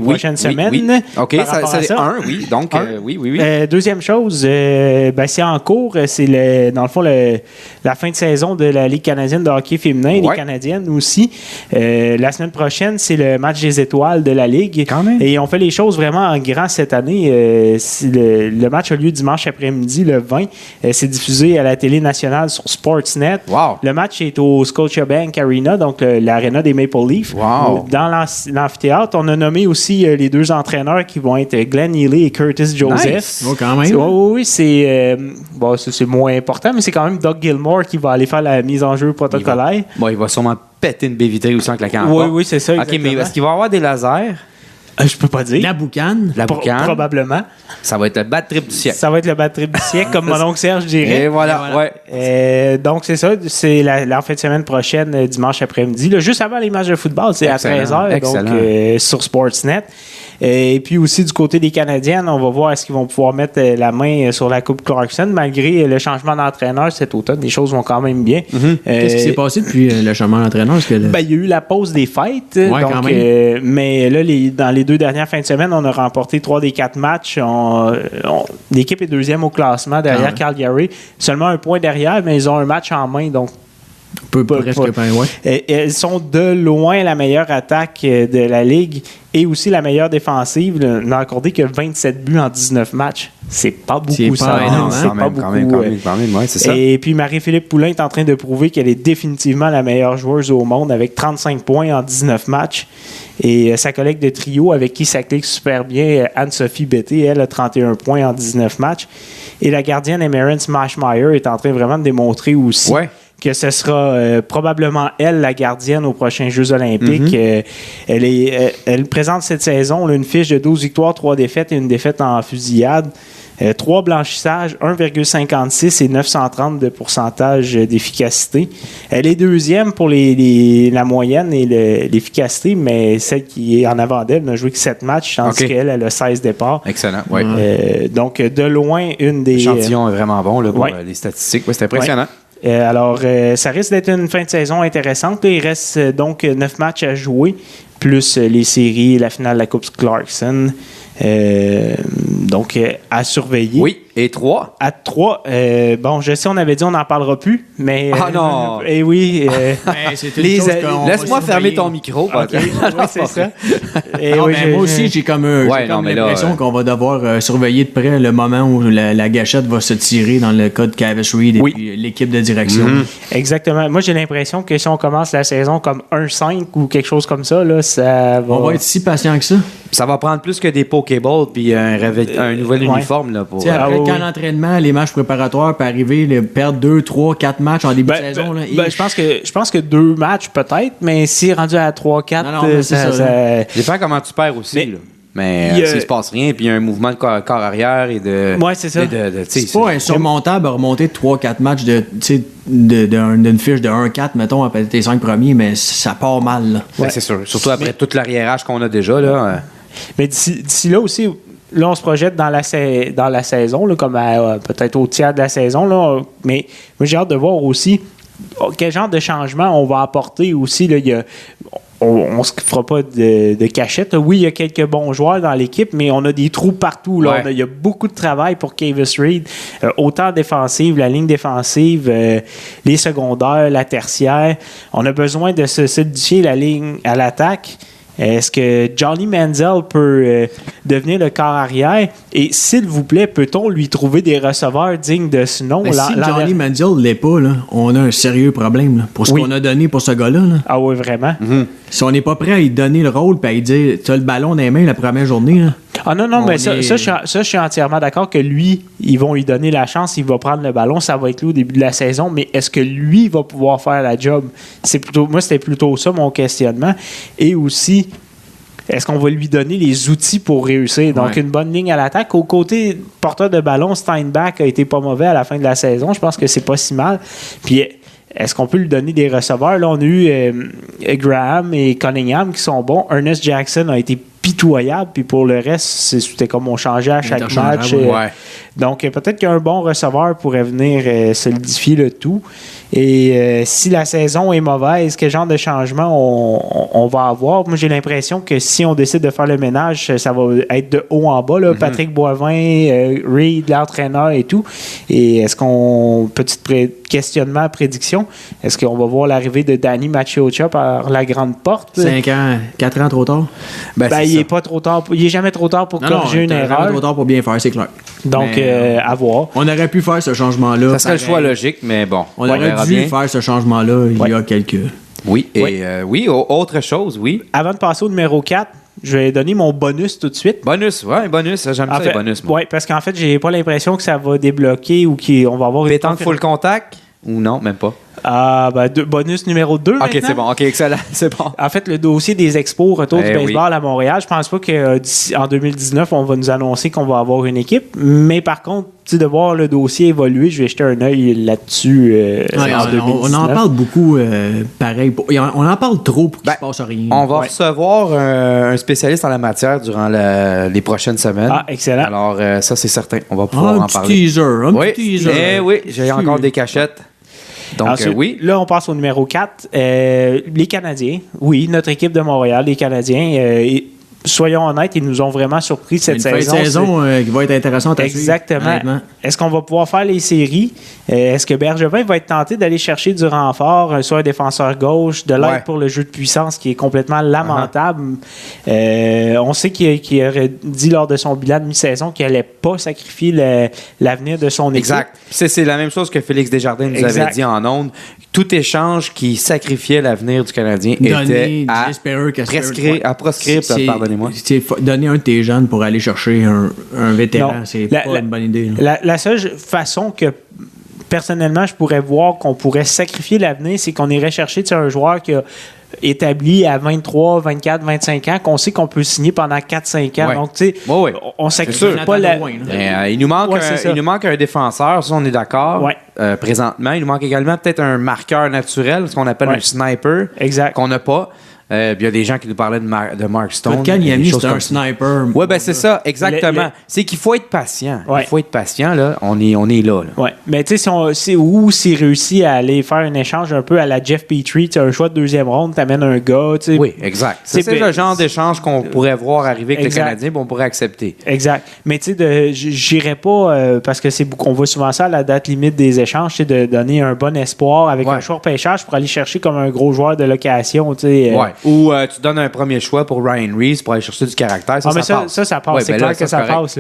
prochaines semaines. Oui. OK, par rapport à ça c'est un, oui. Donc, oui. Deuxième chose, c'est en cours. C'est dans le fond la fin de saison de la Ligue canadienne de hockey féminin, les Canadiennes aussi. La semaine prochaine, c'est le match des étoiles de la Ligue. Quand même. Et on fait les choses vraiment en grand cette année. Le match a lieu dimanche après-midi, le 20. C'est diffusé à la télé nationale sur Sportsnet. Wow. Le match est au Scotiabank Arena, donc l'aréna des Maple Leafs. Wow. Dans l'amphithéâtre, on a nommé aussi les deux entraîneurs qui vont être Glenn Healy et Curtis Joseph. Nice. Oh, quand même. Oui, c'est moins important, mais c'est quand même Doug Gilmour qui va aller faire la mise en jeu protocolaire. Il va sûrement péter une baie vitrée aussi en claquant. Oui, c'est ça. OK, Exactement. mais est-ce qu'il va y avoir des lasers? Je peux pas dire. La boucane. La boucane. Probablement. Ça va être le bad trip du siècle. Ça va être le bad trip du siècle, comme mon oncle Serge dirait. Et voilà. Ouais. Donc, c'est ça. C'est la fin de semaine prochaine, dimanche après-midi. Là, juste avant les matchs de football, c'est à 13h, donc sur Sportsnet. Et puis aussi, du côté des Canadiennes, on va voir est-ce qu'ils vont pouvoir mettre la main sur la Coupe Clarkson. Malgré le changement d'entraîneur cet automne, les choses vont quand même bien. Qu'est-ce qui s'est passé depuis le changement d'entraîneur? Il y a eu la pause des fêtes. Ouais, quand même. Mais là, dans les 2 dernières fins de semaine, on a remporté 3 des 4 matchs. L'équipe est deuxième au classement derrière Calgary. Seulement 1 point derrière, mais ils ont un match en main, donc presque pas, ouais. elles sont de loin la meilleure attaque de la Ligue et aussi la meilleure défensive. On n'a accordé que 27 buts en 19 matchs. C'est pas beaucoup, c'est ça. pas énorme, C'est pas beaucoup. Quand même, ouais, c'est ça. Et puis Marie-Philippe Poulin est en train de prouver qu'elle est définitivement la meilleure joueuse au monde avec 35 points en 19 matchs. Et sa collègue de trio avec qui ça clique super bien, Anne-Sophie Betté, elle a 31 points en 19 matchs. Et la gardienne Emeryn Smashmeyer est en train vraiment de démontrer aussi que ce sera probablement elle, la gardienne, aux prochains Jeux olympiques. Elle présente cette saison une fiche de 12 victoires, 3 défaites et une défaite en fusillade. 3 blanchissages, 1,56 et 930 de pourcentage d'efficacité. Elle est deuxième pour la moyenne et l'efficacité, mais celle qui est en avant d'elle n'a joué que 7 matchs, tandis qu'elle a 16 départs. Excellent, oui. Donc, de loin, une des... L'échantillon est vraiment bon là, pour les statistiques. Ouais, c'est impressionnant. Alors, ça risque d'être une fin de saison intéressante. Il reste donc 9 matchs à jouer, plus les séries et la finale de la Coupe Clarkson. Donc, à surveiller. Oui, et 3. À 3. Bon, je sais, on avait dit on n'en parlera plus, mais... Ah non! Et oui. Laisse-moi fermer ton micro. Okay. Oui, c'est ça. Et non, moi aussi, j'ai comme l'impression qu'on va devoir surveiller de près le moment où la gâchette va se tirer dans le cas de Kavis Reed et puis l'équipe de direction. Exactement. Moi, j'ai l'impression que si on commence la saison comme 1-5 ou quelque chose comme ça, là, ça va... On va être si patient que ça. Ça va prendre plus que des Pokéballs puis un nouvel uniforme. Là, pour, après le camp d'entraînement, les matchs préparatoires, peut arriver, perdre 2, 3, 4 matchs en début de saison. Là, je pense que 2 matchs peut-être, mais si rendu à 3, 4, ça dépend comment tu perds aussi. Mais s'il ne se passe rien, puis il y a un mouvement de corps arrière et de... Oui, c'est ça. C'est pas insurmontable à remonter de 3-4 matchs d'une fiche de 1-4, mettons, après tes 5 premiers, mais ça part mal. C'est sûr. Surtout après tout l'arriérage qu'on a déjà. Là, mais d'ici là aussi... Là, on se projette dans la saison, là, comme peut-être au tiers de la saison. Là, mais moi, j'ai hâte de voir aussi quel genre de changement on va apporter aussi. Là, on ne se fera pas de cachette. Oui, il y a quelques bons joueurs dans l'équipe, mais on a des trous partout. Là. Il y a beaucoup de travail pour Kavis Reed. Autant défensive, la ligne défensive, les secondaires, la tertiaire. On a besoin de se solidifier la ligne à l'attaque. Est-ce que Johnny Manziel peut devenir le quart arrière? Et s'il vous plaît, peut-on lui trouver des receveurs dignes de ce nom? Si Johnny Manziel ne l'est pas, là, on a un sérieux problème là, pour ce qu'on a donné pour ce gars-là. Là. Ah oui, vraiment? Si on n'est pas prêt à lui donner le rôle et à lui dire « tu as le ballon dans les mains la première journée », là, ah non, mais ça, je suis entièrement d'accord que lui, ils vont lui donner la chance, il va prendre le ballon, ça va être lui au début de la saison, mais est-ce que lui va pouvoir faire la job? Moi, c'était plutôt ça mon questionnement. Et aussi, est-ce qu'on va lui donner les outils pour réussir? Donc, une bonne ligne à l'attaque. Au côté porteur de ballon, Steinbach a été pas mauvais à la fin de la saison. Je pense que c'est pas si mal. Puis, est-ce qu'on peut lui donner des receveurs? Là, on a eu Graham et Cunningham qui sont bons. Ernest Jackson a été pitoyable, puis pour le reste, c'était comme on changeait à chaque match. Donc, peut-être qu'un bon receveur pourrait venir solidifier le tout. Et si la saison est mauvaise, quel genre de changement on va avoir? Moi, j'ai l'impression que si on décide de faire le ménage, ça va être de haut en bas. Là. Patrick Boivin, Reed, l'entraîneur et tout. Et est-ce qu'on... questionnement, prédiction, est-ce qu'on va voir l'arrivée de Danny Maciocia par la grande porte? 5 ans, 4 ans trop tard? Il n'est pas trop tard. Il n'est jamais trop tard pour corriger une erreur. Jamais trop tard pour bien faire, c'est clair. Donc, à voir. On aurait pu faire ce changement-là. Ça serait le choix logique, mais bon. On aurait dû faire ce changement-là il y a quelques... Oui, et autre chose, oui. Avant de passer au numéro 4, je vais donner mon bonus tout de suite. Bonus, j'aime ça, les bonus. Oui, parce qu'en fait, j'ai pas l'impression que ça va débloquer ou qu'on va avoir... Pétanque full contact ou non, même pas? Bonus numéro 2 OK, c'est bon. OK, excellent. C'est bon. En fait, le dossier des expos retour du baseball à Montréal, je pense pas qu'en 2019, on va nous annoncer qu'on va avoir une équipe. Mais par contre, de voir le dossier évoluer, je vais jeter un œil là-dessus en 2019. On en parle beaucoup, pareil. On en parle trop pour qu'il se passe rien. On va recevoir un spécialiste en la matière durant les prochaines semaines. Ah, excellent. Alors, ça, c'est certain. On va pouvoir en parler. Un petit teaser. Oui, j'ai encore des cachettes. Donc, ensuite, là, on passe au numéro 4. Les Canadiens. Oui, notre équipe de Montréal, les Canadiens. Soyons honnêtes, ils nous ont vraiment surpris cette saison. Une saison qui va être intéressante à suivre. Exactement. Est-ce qu'on va pouvoir faire les séries? Est-ce que Bergevin va être tenté d'aller chercher du renfort, soit un défenseur gauche, de l'aide pour le jeu de puissance qui est complètement lamentable? On sait qu'il aurait dit lors de son bilan de mi-saison qu'il n'allait pas sacrifier l'avenir de son équipe. Exact. C'est la même chose que Félix Desjardins nous avait dit en ondes. Tout échange qui sacrifiait l'avenir du Canadien était à proscrire, pardonnez-moi. Donner un de tes jeunes pour aller chercher un vétéran, c'est pas une bonne idée. La seule façon que, personnellement, je pourrais voir qu'on pourrait sacrifier l'avenir, c'est qu'on irait chercher un joueur qui a établi à 23, 24, 25 ans, qu'on sait qu'on peut signer pendant 4-5 ans. Ouais. Donc, tu sais, on sacrifie pas il nous manque un défenseur, ça, on est d'accord. Ouais. Présentement, il nous manque également peut-être un marqueur naturel, ce qu'on appelle un sniper, qu'on n'a pas. Il y a des gens qui nous parlaient de Mark Stone. Kanyemi, c'est un sniper. Oui, c'est ça, exactement. C'est qu'il faut être patient. Il faut être patient, là. On est là. Oui, mais tu sais, s'il réussit à aller faire un échange un peu à la Jeff Petrie, tu as un choix de deuxième ronde, tu amènes un gars. T'sais. Oui, exact. C'est le genre d'échange qu'on pourrait voir arriver avec les Canadiens, on pourrait accepter. Exact. Mais tu sais, j'irais pas, parce que on voit souvent ça à la date limite des échanges, de donner un bon espoir avec un choix de pêchage pour aller chercher comme un gros joueur de location. Ou tu donnes un premier choix pour Ryan Reeves pour aller chercher du caractère. Ça passe. Ça passe. C'est clair que ça passe.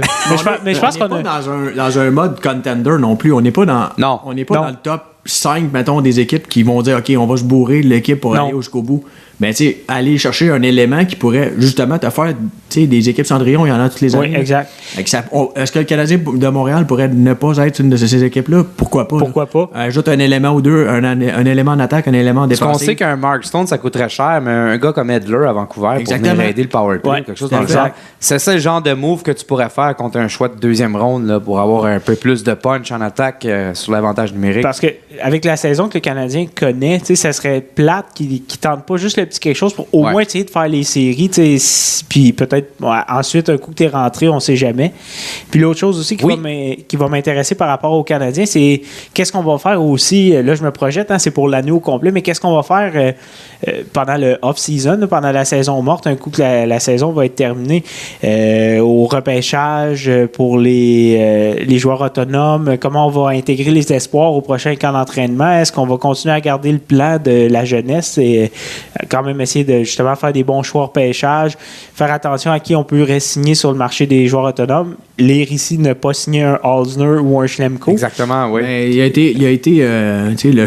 Mais je pense qu'on n'est pas dans un mode contender non plus. On n'est pas dans le top 5, mettons, des équipes qui vont dire OK, on va se bourrer l'équipe pour aller jusqu'au bout. Mais tu sais, aller chercher un élément qui pourrait justement te faire, tu sais, des équipes Cendrillon, il y en a toutes les années. Oui, exact. Est-ce que le Canadien de Montréal pourrait ne pas être une de ces équipes-là? Pourquoi pas? Pourquoi pas? Ajoute un élément ou deux, un élément en attaque, un élément en défense. Parce qu'on sait qu'un Mark Stone, ça coûterait cher, mais un gars comme Edler à Vancouver pour venir aider le power play, quelque chose dans le genre. C'est ça le genre de move que tu pourrais faire contre un choix de deuxième ronde là, pour avoir un peu plus de punch en attaque sur l'avantage numérique. Parce que avec la saison que le Canadien connaît, ça serait plate qu'il tente pas juste le petit quelque chose pour au moins essayer de faire les séries, puis peut-être ensuite, un coup que tu es rentré, on ne sait jamais. Puis l'autre chose aussi qui va m'intéresser par rapport aux Canadiens, c'est qu'est-ce qu'on va faire aussi, là je me projette, c'est pour l'année au complet, mais qu'est-ce qu'on va faire pendant le off-season, pendant la saison morte, un coup que la saison va être terminée, au repêchage pour les joueurs autonomes, comment on va intégrer les espoirs au prochain camp d'entraînement, est-ce qu'on va continuer à garder le plan de la jeunesse et quand même essayer de justement faire des bons choix repêchage, faire attention à qui on peut re-signer sur le marché des joueurs autonomes. Lire ici ne pas signer un Halsner ou un Schlemko. Exactement, oui. Ben, il a été tu sais, le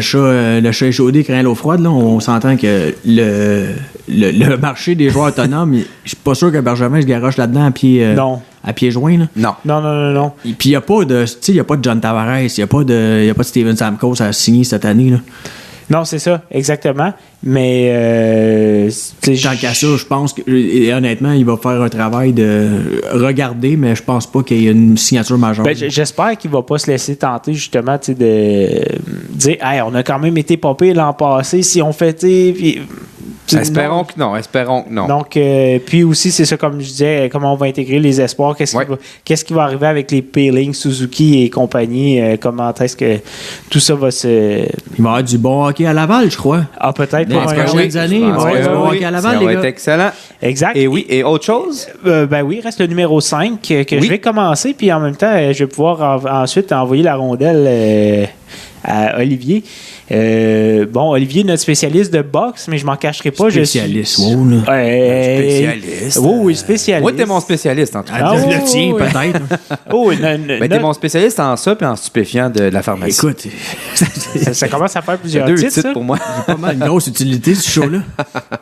chat échaudé craint l'eau froide. Là, on s'entend que le marché des joueurs autonomes, je suis pas sûr que Bergevin se garoche là-dedans à pieds joints. Là. Non. Et puis il n'y a pas de John Tavares, il n'y a pas de Steven Stamkos à signer cette année. Là. Non, c'est ça, exactement. Mais tant qu'à ça, je pense que honnêtement, il va faire un travail de regarder, mais je pense pas qu'il y ait une signature majeure. Ben, j'espère qu'il va pas se laisser tenter justement de dire hey, on a quand même été popé l'an passé si on fait puis, espérons que non. Donc, puis aussi, c'est ça, comme je disais, comment on va intégrer les espoirs, qu'est-ce qui va arriver avec les Peiling, Suzuki et compagnie, comment est-ce que tout ça va se... Il va y avoir du bon hockey à Laval, je crois. Ah, peut-être. Dans les prochaines années, il va y avoir du bon hockey à Laval, les gars. Ça va être excellent. Exact. Et autre chose? Ben oui, il reste le numéro 5 que je vais commencer, puis en même temps, je vais pouvoir ensuite envoyer la rondelle à Olivier. Olivier est notre spécialiste de boxe, mais je m'en cacherai pas. Spécialiste, spécialiste. Oui, spécialiste. Moi, t'es mon spécialiste, en tout cas. Le tien, peut-être. Mais t'es mon spécialiste en ça et en stupéfiant de la pharmacie. Écoute, ça commence à faire plusieurs titres pour moi. J'ai pas mal de grosse utilité, ce show-là.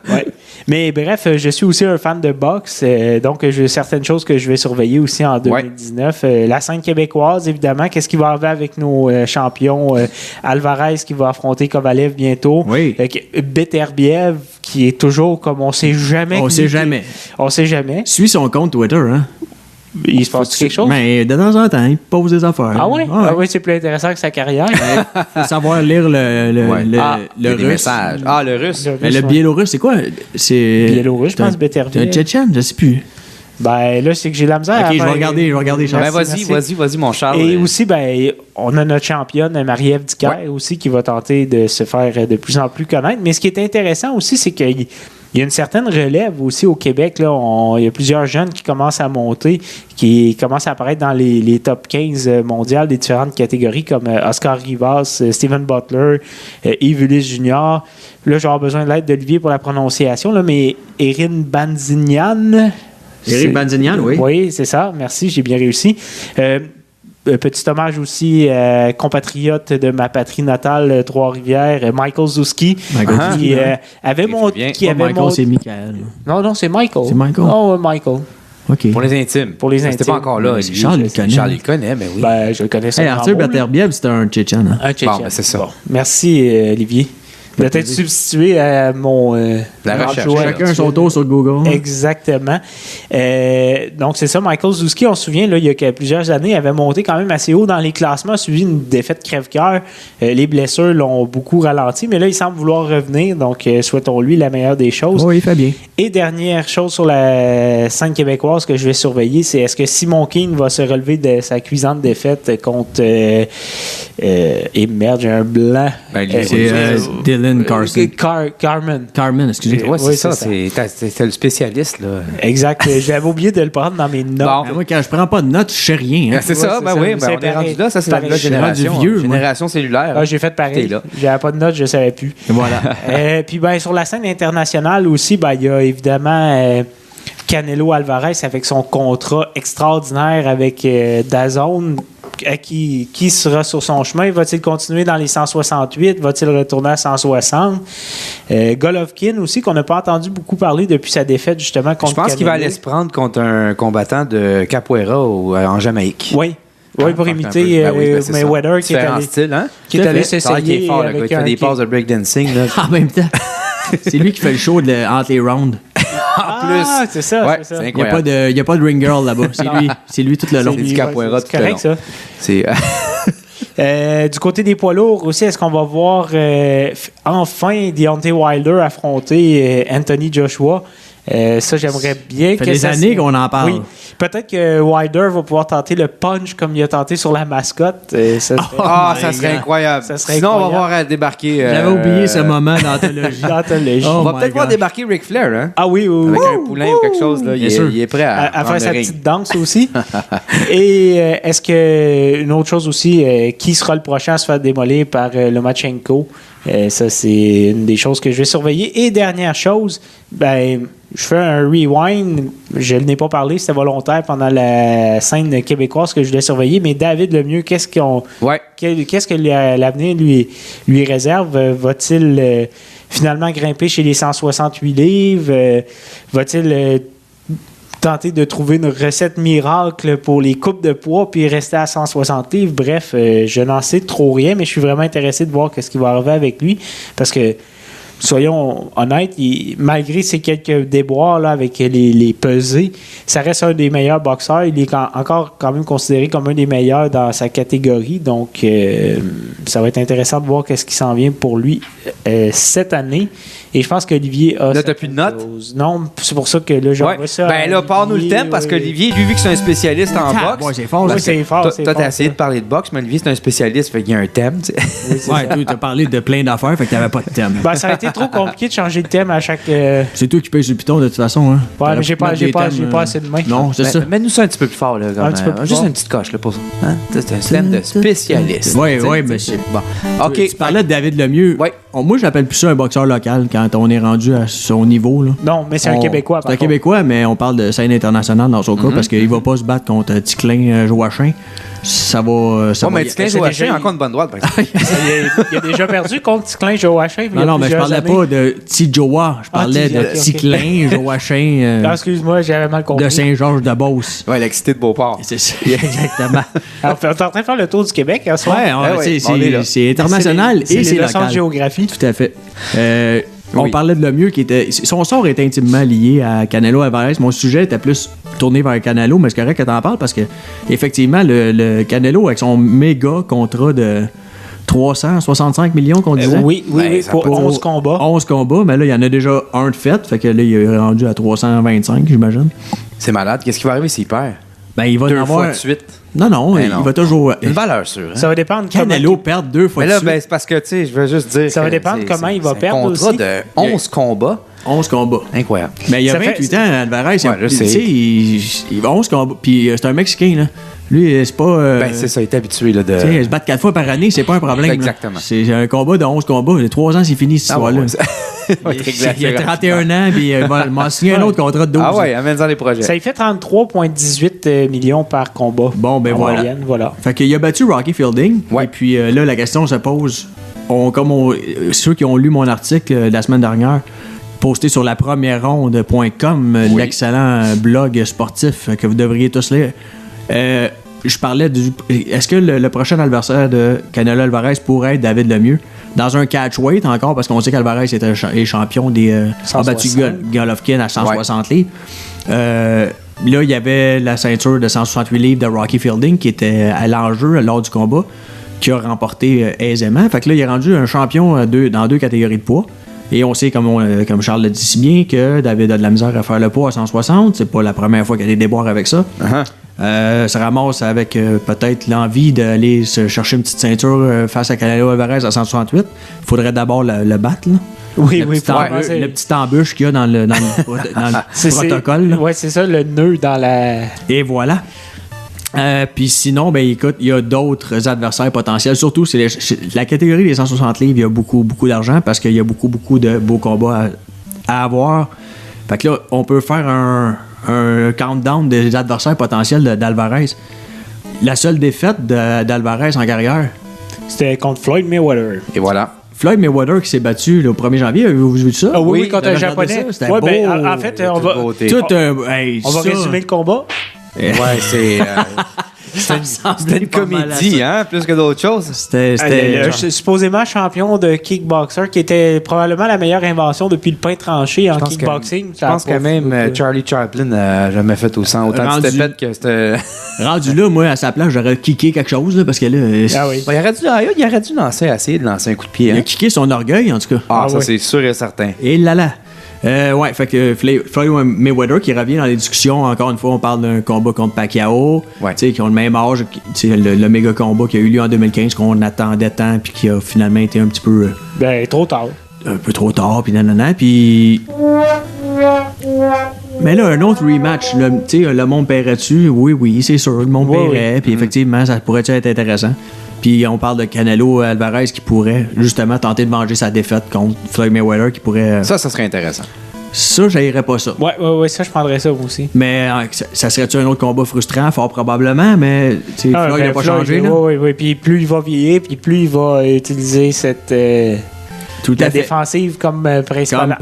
Ouais. Mais bref, je suis aussi un fan de boxe, donc j'ai certaines choses que je vais surveiller aussi en 2019. La scène québécoise, évidemment, qu'est-ce qui va arriver avec nos champions Alvarez qui va affronter Kovalev bientôt. Oui. Beterbiev qui est toujours comme on sait jamais. On sait jamais. Suis son compte Twitter, hein? Il se passe quelque chose? Mais de temps en temps, il pose des affaires. Ah oui? Ah oui, c'est plus intéressant que sa carrière. Il faut savoir lire le russe. Messages. Ah, le russe. Mais le biélorusse, c'est quoi? C'est biélorusse, je pense, Beterbiev. C'est un Tchétchène, je sais plus. Ben là, c'est que j'ai la misère. Ok, je vais regarder. Ben, vas-y, mon Charles. Et aussi, on a notre championne, Marie-Ève Dicker, aussi, qui va tenter de se faire de plus en plus connaître. Mais ce qui est intéressant aussi, c'est qu'il y a une certaine relève aussi au Québec. Là, il y a plusieurs jeunes qui commencent à monter, qui commencent à apparaître dans les top 15 mondiales des différentes catégories, comme Oscar Rivas, Steven Butler, Yves Ulysse Jr. Là, je vais avoir besoin de l'aide d'Olivier pour la prononciation, là, mais Erin Banzignan... Éric Banzignan, oui. Oui, c'est ça. Merci, j'ai bien réussi. Petit hommage aussi compatriote de ma patrie natale, Trois-Rivières, Michael Zuski, qui avait monté... Michael, c'est Michael. Non, c'est Michael. C'est Michael? Oh, Michael. Okay. Pour les intimes. C'était pas encore là. Charles le connaît. Charles le connaît, mais oui. Ben, je le connais ça. Arthur Beterbiev, c'était un Tchétchène. Hein? Un Tchétchène. Bon, c'est ça. Bon. Merci, Olivier. De t'être substitué à mon... la recherche. Chacun son tour sur Google. Exactement. Donc, c'est ça. Michael Zuski, on se souvient, là, il y a plusieurs années, il avait monté quand même assez haut dans les classements, suivi une défaite crève-cœur. Les blessures l'ont beaucoup ralenti, mais là, il semble vouloir revenir. Donc, souhaitons-lui la meilleure des choses. Oui, il fait bien. Et dernière chose sur la scène québécoise que je vais surveiller, c'est est-ce que Simon King va se relever de sa cuisante défaite contre... et merde, j'ai un blanc. C'est Dylan Carson. Carmen, excusez. Ouais, c'est ça. C'est le spécialiste, là. Exact. J'avais oublié de le prendre dans mes notes. Bon, moi, quand je prends pas de notes, je sais rien. Hein. C'est ça, on est rendu là. Ça, c'est la génération. Génération cellulaire. Ah, j'ai fait pareil. J'avais pas de notes, je savais plus. Et voilà. Puis, sur la scène internationale aussi, il y a évidemment... Canelo Alvarez avec son contrat extraordinaire avec DAZN qui sera sur son chemin. Va-t-il continuer dans les 168? Va-t-il retourner à 160? Golovkin aussi, qu'on n'a pas entendu beaucoup parler depuis sa défaite justement contre Je pense qu'il va aller se prendre contre un combattant de Capoeira en Jamaïque. Oui, pour imiter Mayweather qui est allé, style, hein? Qui est allé s'essayer fort, il fait des passes de breakdancing. En même temps, c'est lui qui fait le show entre les rounds. En plus. C'est ça, ouais, c'est ça. Il n'y a pas de ring girl là-bas. C'est lui tout le long. C'est du capoeira tout le long. C'est correct, ça. Du côté des poids lourds aussi, est-ce qu'on va voir enfin Deontay Wilder affronter Anthony Joshua? Ça, j'aimerais bien que ça... Ça fait des années qu'on en parle. Oui. Peut-être que Wilder va pouvoir tenter le punch comme il a tenté sur la mascotte. Ça serait incroyable. Sinon, on va voir débarquer... J'avais oublié ce moment d'anthologie. On va peut-être voir débarquer Ric Flair, hein? Ah oui. Avec un poulain ou quelque chose. Là, il est prêt à faire sa petite danse aussi. Et est-ce que une autre chose aussi, qui sera le prochain à se faire démolir par Lomachenko? Ça, c'est une des choses que je vais surveiller. Et dernière chose, je fais un rewind. Je n'ai pas parlé, c'était volontaire pendant la scène québécoise que je voulais surveiller. Mais David Lemieux, qu'est-ce que l'avenir lui réserve? Va-t-il finalement grimper chez les 168 livres? Va-t-il tenter de trouver une recette miracle pour les coupes de poids puis rester à 160 livres. Bref, je n'en sais trop rien, mais je suis vraiment intéressé de voir ce qui va arriver avec lui parce que soyons honnêtes, malgré ses quelques déboires là, avec les pesées, ça reste un des meilleurs boxeurs. Il est encore quand même considéré comme un des meilleurs dans sa catégorie. Donc, ça va être intéressant de voir ce qui s'en vient pour lui cette année. Et je pense qu'Olivier a... Là, t'as plus de notes? Non, c'est pour ça que là, j'envoie ça. Ben là, parle-nous le thème, parce qu'Olivier, lui, vu que c'est un spécialiste en boxe... Ouais, c'est fort. Oui, c'est fort. Toi, t'as essayé de parler de boxe, mais Olivier, c'est un spécialiste, fait qu'il y a un thème, tu sais. Ouais, toi, t'as parlé de plein d'affaires, fait que t'avais pas de thème. Ben, ça a été trop compliqué de changer de thème à chaque... C'est toi qui payes sur le piton, de toute façon. Hein. Ouais, mais j'ai pas assez de main. Non, c'est ça. Mets-nous ça un petit peu plus fort, là. Un petit peu plus juste fort. une petite coche, là, pour ça. Hein? C'est un thème de spécialiste. Oui, monsieur. Bon. OK. Tu parlais de David Lemieux. Ouais. Moi, j'appelle plus ça un boxeur local quand on est rendu à son niveau. Là. Non, mais c'est un Québécois. C'est un Québécois, mais on parle de scène internationale dans son cas parce qu'il va pas se battre contre Ticlin Joachim. Ça va. Mais Ticlin Joachim a encore une bonne droite, par exemple. Il a déjà perdu contre Ticlin Joachim. Non, mais je parlais pas de Tijoa. Je parlais de Ticlin Joachim. Excuse-moi, j'avais mal compris. De Saint-Georges-de-Beauce. Ouais, la cité de Beauport. C'est ça, exactement. Alors, on est en train de faire le tour du Québec en soi. C'est international et c'est leçons local. de géographie. Tout à fait. On parlait de Lemieux qui était. Son sort est intimement lié à Canelo Alvarez. Mon sujet était plus tourné vers Canelo, mais c'est correct que t'en parles parce que effectivement, le Canelo avec son méga contrat de 365 millions qu'on disait. Oui, pour 11 combats. 11 combats, mais là, il y en a déjà un de fait. Fait que là, il est rendu à 325, j'imagine. C'est malade. Qu'est-ce qui va arriver s'il perd? Ben, il va Deux en avoir... fois de suite. Non, il va toujours... Une valeur sûre. Hein? Ça va dépendre Canelo perd 2 fois mais de là, suite. c'est parce que, tu sais, je veux juste dire... Ça va dépendre comment il va perdre aussi. C'est un contrat de 11 combats. 11 combats. Incroyable. Mais il y a 28 ans, Alvarez. Je sais. Il va 11 combats. Puis c'est un Mexicain, là. Lui, c'est pas... c'est ça, il est habitué, là, de... Tu sais, se battre 4 fois par année, c'est pas un problème. Exactement. Là. C'est un combat de 11 combats. 3 ans, c'est fini, cette histoire-là. Il a 31 ans, puis il m'a signé un autre contrat de 12. Ah ouais, amène-en les projets. Ça lui fait 33,18 millions par combat. Bon, ben voilà. Moyenne, voilà. Fait qu'il a battu Rocky Fielding. Ouais. Et puis là, la question se pose. Ceux qui ont lu mon article la semaine dernière, posté sur lapremiereronde.com, l'excellent blog sportif que vous devriez tous lire. Je parlais est-ce que le prochain adversaire de Canelo Alvarez pourrait être David Lemieux dans un catchweight encore, parce qu'on sait qu'Alvarez est champion des a battu Golovkin à 160 livres. Là, il y avait la ceinture de 168 livres de Rocky Fielding qui était à l'enjeu lors du combat, qui a remporté aisément. Fait que là, il est rendu un champion dans 2 catégories de poids. Et on sait, comme Charles l'a dit si bien, que David a de la misère à faire le poids à 160. C'est pas la première fois qu'il y a des déboires avec ça. Ça ramasse avec peut-être l'envie d'aller se chercher une petite ceinture face à Canelo Alvarez à 168. Il faudrait d'abord le battre, là. Oui, le petit embûche qu'il y a dans le protocole. Oui, c'est ça, le nœud dans la... Et voilà. Puis sinon, ben écoute, il y a d'autres adversaires potentiels. Surtout, c'est la catégorie des 160 livres, il y a beaucoup, beaucoup d'argent parce qu'il y a beaucoup, beaucoup de beaux combats à avoir. Fait que là, on peut faire un countdown des adversaires potentiels d'Alvarez. La seule défaite d'Alvarez en carrière, c'était contre Floyd Mayweather. Et voilà. Floyd Mayweather qui s'est battu le 1er janvier. Avez-vous vu ça? Ah oui, contre un Japonais. C'était beau. Ben, en fait, on va résumer le combat. Ouais, c'était une comédie, hein, plus que d'autres choses. C'était supposément champion de kickboxer, qui était probablement la meilleure invention depuis le pain tranché en kickboxing. Je pense que même Charlie Chaplin n'a jamais fait autant de fait que c'était... Rendu là, moi, à sa place, j'aurais kické quelque chose, là, parce que là... Ah oui. Il aurait dû essayer de lancer un coup de pied. Il a kické son orgueil, en tout cas. Ça, c'est sûr et certain. Et là. Fait que Floyd Mayweather qui revient dans les discussions, encore une fois, on parle d'un combat contre Pacquiao, qui ont le même âge, le méga combat qui a eu lieu en 2015 qu'on attendait tant, puis qui a finalement été un petit peu... trop tard. Un peu trop tard, puis nanana, puis... Mais là, un autre rematch, le monde paierait-tu? Oui, c'est sûr, le monde paierait, puis effectivement, ça pourrait être intéressant. Puis on parle de Canelo Alvarez qui pourrait justement tenter de venger sa défaite contre Floyd Mayweather qui pourrait... Ça serait intéressant. Ça, j'haïrais pas ça. Ouais, ça, je prendrais ça aussi. Mais ça serait-tu un autre combat frustrant? Fort probablement, mais Floyd n'a pas changé. Oui, puis plus il va vieillir, puis plus il va utiliser cette la défensive comme principale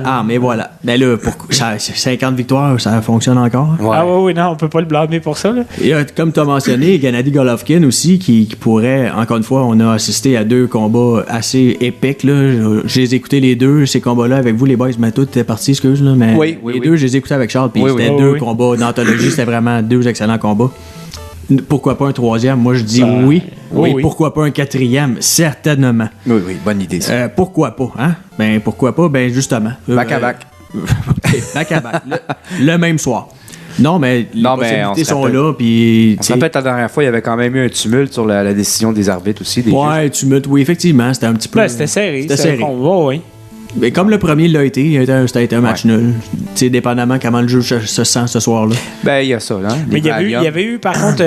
arme. Et voilà. Ben là, 50 victoires, ça fonctionne encore. Ouais. Ah oui, non, on peut pas le blâmer pour ça. Là. Et comme tu as mentionné, Gennady Golovkin aussi, qui pourrait, encore une fois, on a assisté à 2 combats assez épiques. Là. J'ai écouté les 2, ces combats-là, avec vous, les boys. Mais tout était parti, excuse, là, mais les 2, je les ai écoutés avec Charles, puis c'était 2 combats d'anthologie, c'était vraiment 2 excellents combats. Pourquoi pas un 3e? Moi, je dis oui. Pourquoi pas un 4e? Certainement. Oui, bonne idée, ça. Pourquoi pas, hein? Ben, pourquoi pas? Ben, justement. Back à back. Back à back. Le même soir. Non, mais les possibilités sont là. Puis, on se rappelle, la dernière fois, il y avait quand même eu un tumulte sur la décision des arbitres aussi. Tumulte, oui, effectivement. C'était un petit peu... Là, c'était serré. C'était serré. Oui. Mais comme le premier l'a été, ça a été un match nul. Tu sais, dépendamment comment le jeu se sent ce soir-là. Ben, il y a ça, hein. Mais il y avait eu, par contre,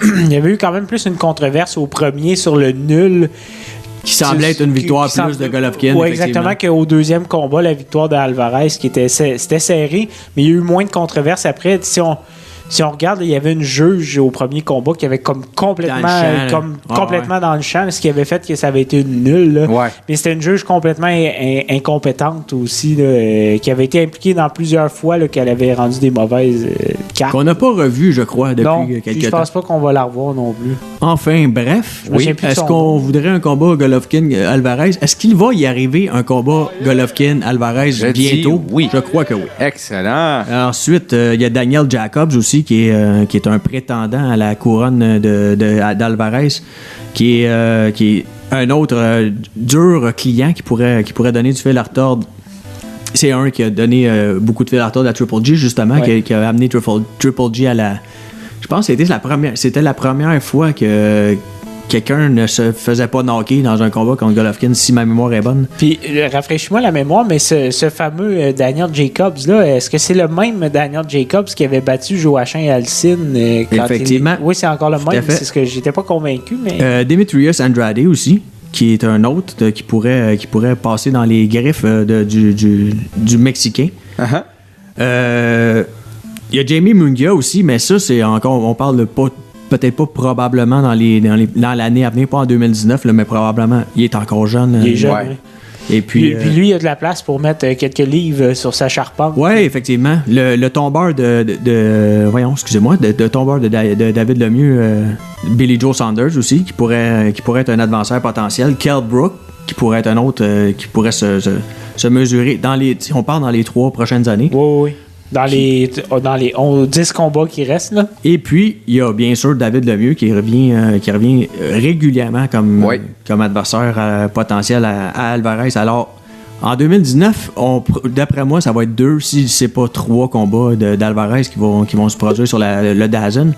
il y avait eu quand même plus une controverse au premier sur le nul. Qui semblait être une victoire plus de Golovkin. Oui, exactement, qu'au deuxième combat, la victoire d'Alvarez, c'était serré, mais il y a eu moins de controverses après. Si on regarde, il y avait une juge au premier combat qui avait comme complètement dans le champ, ce qui avait fait que ça avait été une nulle. Mais c'était une juge complètement incompétente aussi, là, qui avait été impliquée dans plusieurs fois qu'elle avait rendu des mauvaises cartes. Qu'on n'a pas revu, je crois, depuis quelques temps. Je pense pas qu'on va la revoir non plus. Enfin, bref, est-ce qu'on voudrait un combat Golovkin-Alvarez? Est-ce qu'il va y arriver un combat Golovkin-Alvarez bientôt? Oui. Je crois que oui. Excellent. Ensuite, il y a Daniel Jacobs aussi, qui est un prétendant à la couronne d'Alvarez, qui est un autre dur client qui pourrait donner du fil à retordre. C'est un qui a donné beaucoup de fil à retordre à Triple G, justement, qui a amené Triple G à la... Je pense que c'était la première fois que quelqu'un ne se faisait pas knocker dans un combat contre Golovkin, si ma mémoire est bonne. Puis, rafraîchis-moi la mémoire, mais ce fameux Daniel Jacobs, là, est-ce que c'est le même Daniel Jacobs qui avait battu Joachim Alcine? Effectivement. Oui, c'est encore le même. C'est ce que j'étais pas convaincu, mais... Demetrius Andrade aussi, qui est un autre qui pourrait passer dans les griffes du Mexicain. Il y a Jamie Munguia aussi, mais ça, c'est encore... On parle peut-être pas probablement dans l'année à venir, pas en 2019, là, mais probablement, il est encore jeune. Il est jeune, oui. Et puis lui, il a de la place pour mettre quelques livres sur sa charpente. Oui, effectivement. Le tombeur de tombeur de David Lemieux, Billy Joe Saunders aussi, qui pourrait être un adversaire potentiel. Kell Brook, qui pourrait être un autre, qui pourrait se mesurer on part dans les 3 prochaines années. Oui. Dans les 10 combats qui restent, là. Et puis, il y a bien sûr David Lemieux qui revient régulièrement comme adversaire potentiel à Alvarez. Alors, en 2019, d'après moi, ça va être 2, si c'est pas 3 combats d'Alvarez qui vont se produire sur le DAZN.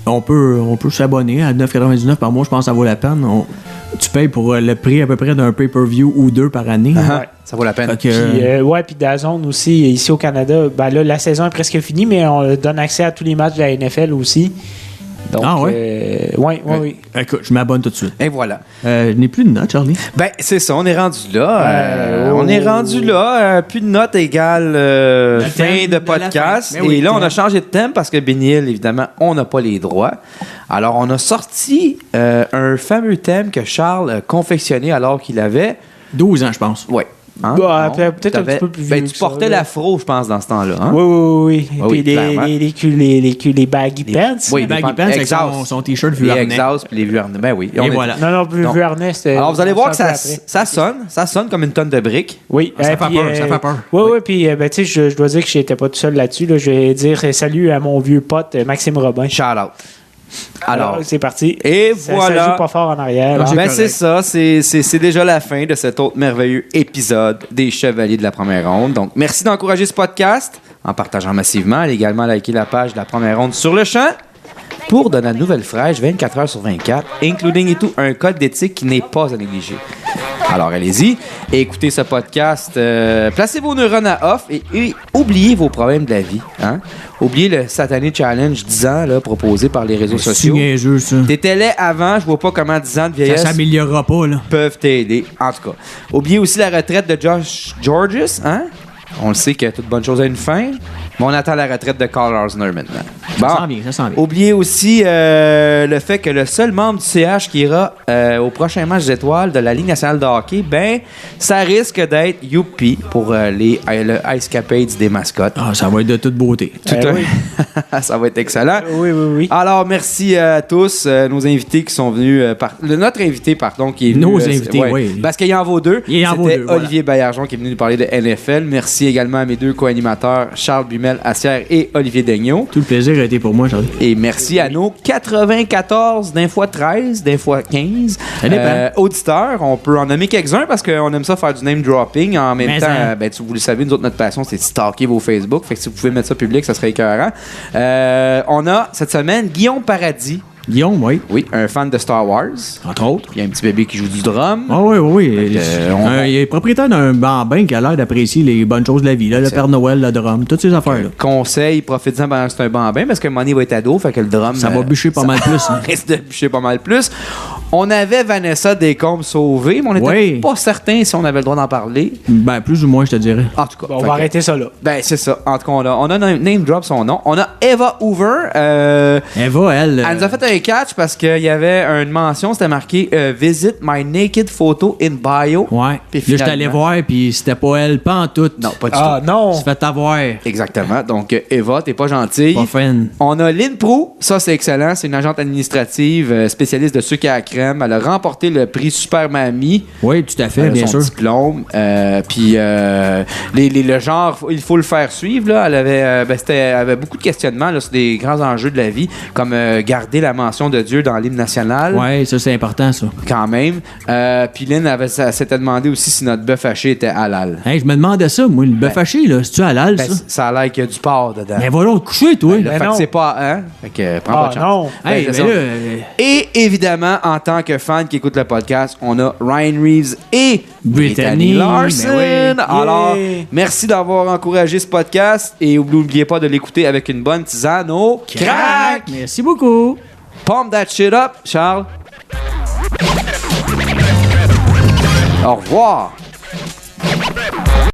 On peut s'abonner à 9,99 par mois, je pense que ça vaut la peine. Tu payes pour le prix à peu près d'un pay-per-view ou 2 par année. Ça vaut la peine. Puis DAZN aussi, ici au Canada, ben là, la saison est presque finie, mais on donne accès à tous les matchs de la NFL aussi. Donc, oui. Écoute, je m'abonne tout de suite. Et voilà. Je n'ai plus de notes, Charlie. Ben, c'est ça, on est rendu là. Plus de notes égale fin de podcast. Fin. Et là, on a changé de thème parce que Bénil, évidemment, on n'a pas les droits. Alors, on a sorti un fameux thème que Charles a confectionné alors qu'il avait 12 ans, je pense. Oui. Hein? Peut-être un petit peu plus vieux. Tu portais l'afro, je pense, dans ce temps-là. Hein? Oui. Et puis les baggy pants. Oui, les baggy pants avec son t-shirt vu harnais. Les exhausts puis les vues harnais. Ben oui. Et voilà. Non, vu harnais, c'était... Alors, vous allez voir que ça sonne comme une tonne de briques. Oui. Ça fait peur. Oui. Puis, tu sais, je dois dire que je n'étais pas tout seul là-dessus. Là. Je vais dire salut à mon vieux pote, Maxime Robin. Shout out. Alors, c'est parti. Et voilà. Ça joue pas fort en arrière. C'est ça. C'est déjà la fin de cet autre merveilleux épisode des Chevaliers de la Première Ronde. Donc, merci d'encourager ce podcast en partageant massivement. Allez également liker la page de la Première Ronde sur le champ pour de la nouvelle fraîche 24 heures sur 24, including et tout un code d'éthique qui n'est pas à négliger. Alors, allez-y, écoutez ce podcast, placez vos neurones à off et oubliez vos problèmes de la vie. Hein? Oubliez le Satané Challenge 10 ans là, proposé par les réseaux sociaux. C'est niaiseux, ça. T'étais laid avant, je vois pas comment 10 ans de vieillesse... Ça s'améliorera pas, là. ...peuvent t'aider, en tout cas. Oubliez aussi la retraite de Josh Georges, hein? On le sait que toute bonne chose a une fin. Mais on attend la retraite de Carl Arzner maintenant. Bon. Ça sent bien. Oubliez aussi le fait que le seul membre du CH qui ira au prochain match d'étoiles de la Ligue nationale de hockey, ben, ça risque d'être Youpi pour le Ice Capades des mascottes. Ah, ça va être de toute beauté. Oui. Ça va être excellent. Oui. Alors, merci à tous, nos invités qui sont venus. Notre invité, pardon, qui est venu. Nos invités, oui. Parce qu'il y en vaut deux. Il en vaut deux, Olivier Baillargeon qui est venu nous parler de NFL. Merci également à mes deux co-animateurs, Charles Bumel-Assière et Olivier Daigneault. Tout le plaisir a été pour moi, Charles. Et merci à nos 94, d'un fois 13, d'un fois 15 auditeurs. On peut en nommer quelques-uns parce qu'on aime ça faire du name dropping. En même temps, vous le savez, nous autres, notre passion, c'est de stalker vos Facebook. Fait que si vous pouvez mettre ça public, ça serait écœurant. On a cette semaine Guillaume Paradis. Guillaume, oui. Oui, un fan de Star Wars. Entre autres. Il y a un petit bébé qui joue du drum. Ah oui. Il est propriétaire d'un bambin qui a l'air d'apprécier les bonnes choses de la vie. Là, le Père Noël, le drum, toutes ces affaires-là. Conseil, profitez-en pendant que c'est un bambin parce qu'à un moment donné, il va être ado, fait que le drum... Ça va bûcher pas mal plus. Hein. Risque de bûcher pas mal plus. On avait Vanessa Descombes sauvée, mais on n'était pas certain si on avait le droit d'en parler. Ben, plus ou moins, je te dirais. En tout cas. Bon, on va arrêter ça là. Ben, c'est ça. En tout cas, on a name drop son nom. On a Eva Hoover. Eva, elle nous a fait un catch parce qu'il y avait une mention, c'était marqué Visit my naked photo in bio. Ouais. Puis là, je suis allé voir, puis c'était pas elle, pas en tout. Non, pas du tout. Ah, non. Tu fais t'avoir. Exactement. Donc, Eva, t'es pas gentille. Pas fun. On a Lynn Proulx. Ça, c'est excellent. C'est une agente administrative spécialiste de sucre à la crème. Elle a remporté le prix Super Mamie. Oui, tout à fait, bien sûr. Son diplôme. Puis, le genre, il faut le faire suivre. Là. Elle avait beaucoup de questionnements là, sur des grands enjeux de la vie, comme garder la mention de Dieu dans l'hymne national. Oui, ça, c'est important, ça. Quand même. Puis Lynn s'était demandé aussi si notre bœuf haché était halal. Hey, je me demandais ça, moi, le bœuf haché, là, c'est-tu halal, ça? Ça a l'air qu'il y a du porc dedans. Mais va donc te coucher, toi. Fait que c'est pas... Hein? Fait que prends pas de chance. Non. Hey, c'est ça. Et évidemment, en tant que fan qui écoute le podcast, on a Ryan Reeves et Brittany Larson. Ben oui. Alors, merci d'avoir encouragé ce podcast et n'oubliez pas de l'écouter avec une bonne tisane au crack. Merci beaucoup. Pump that shit up, Charles. Au revoir.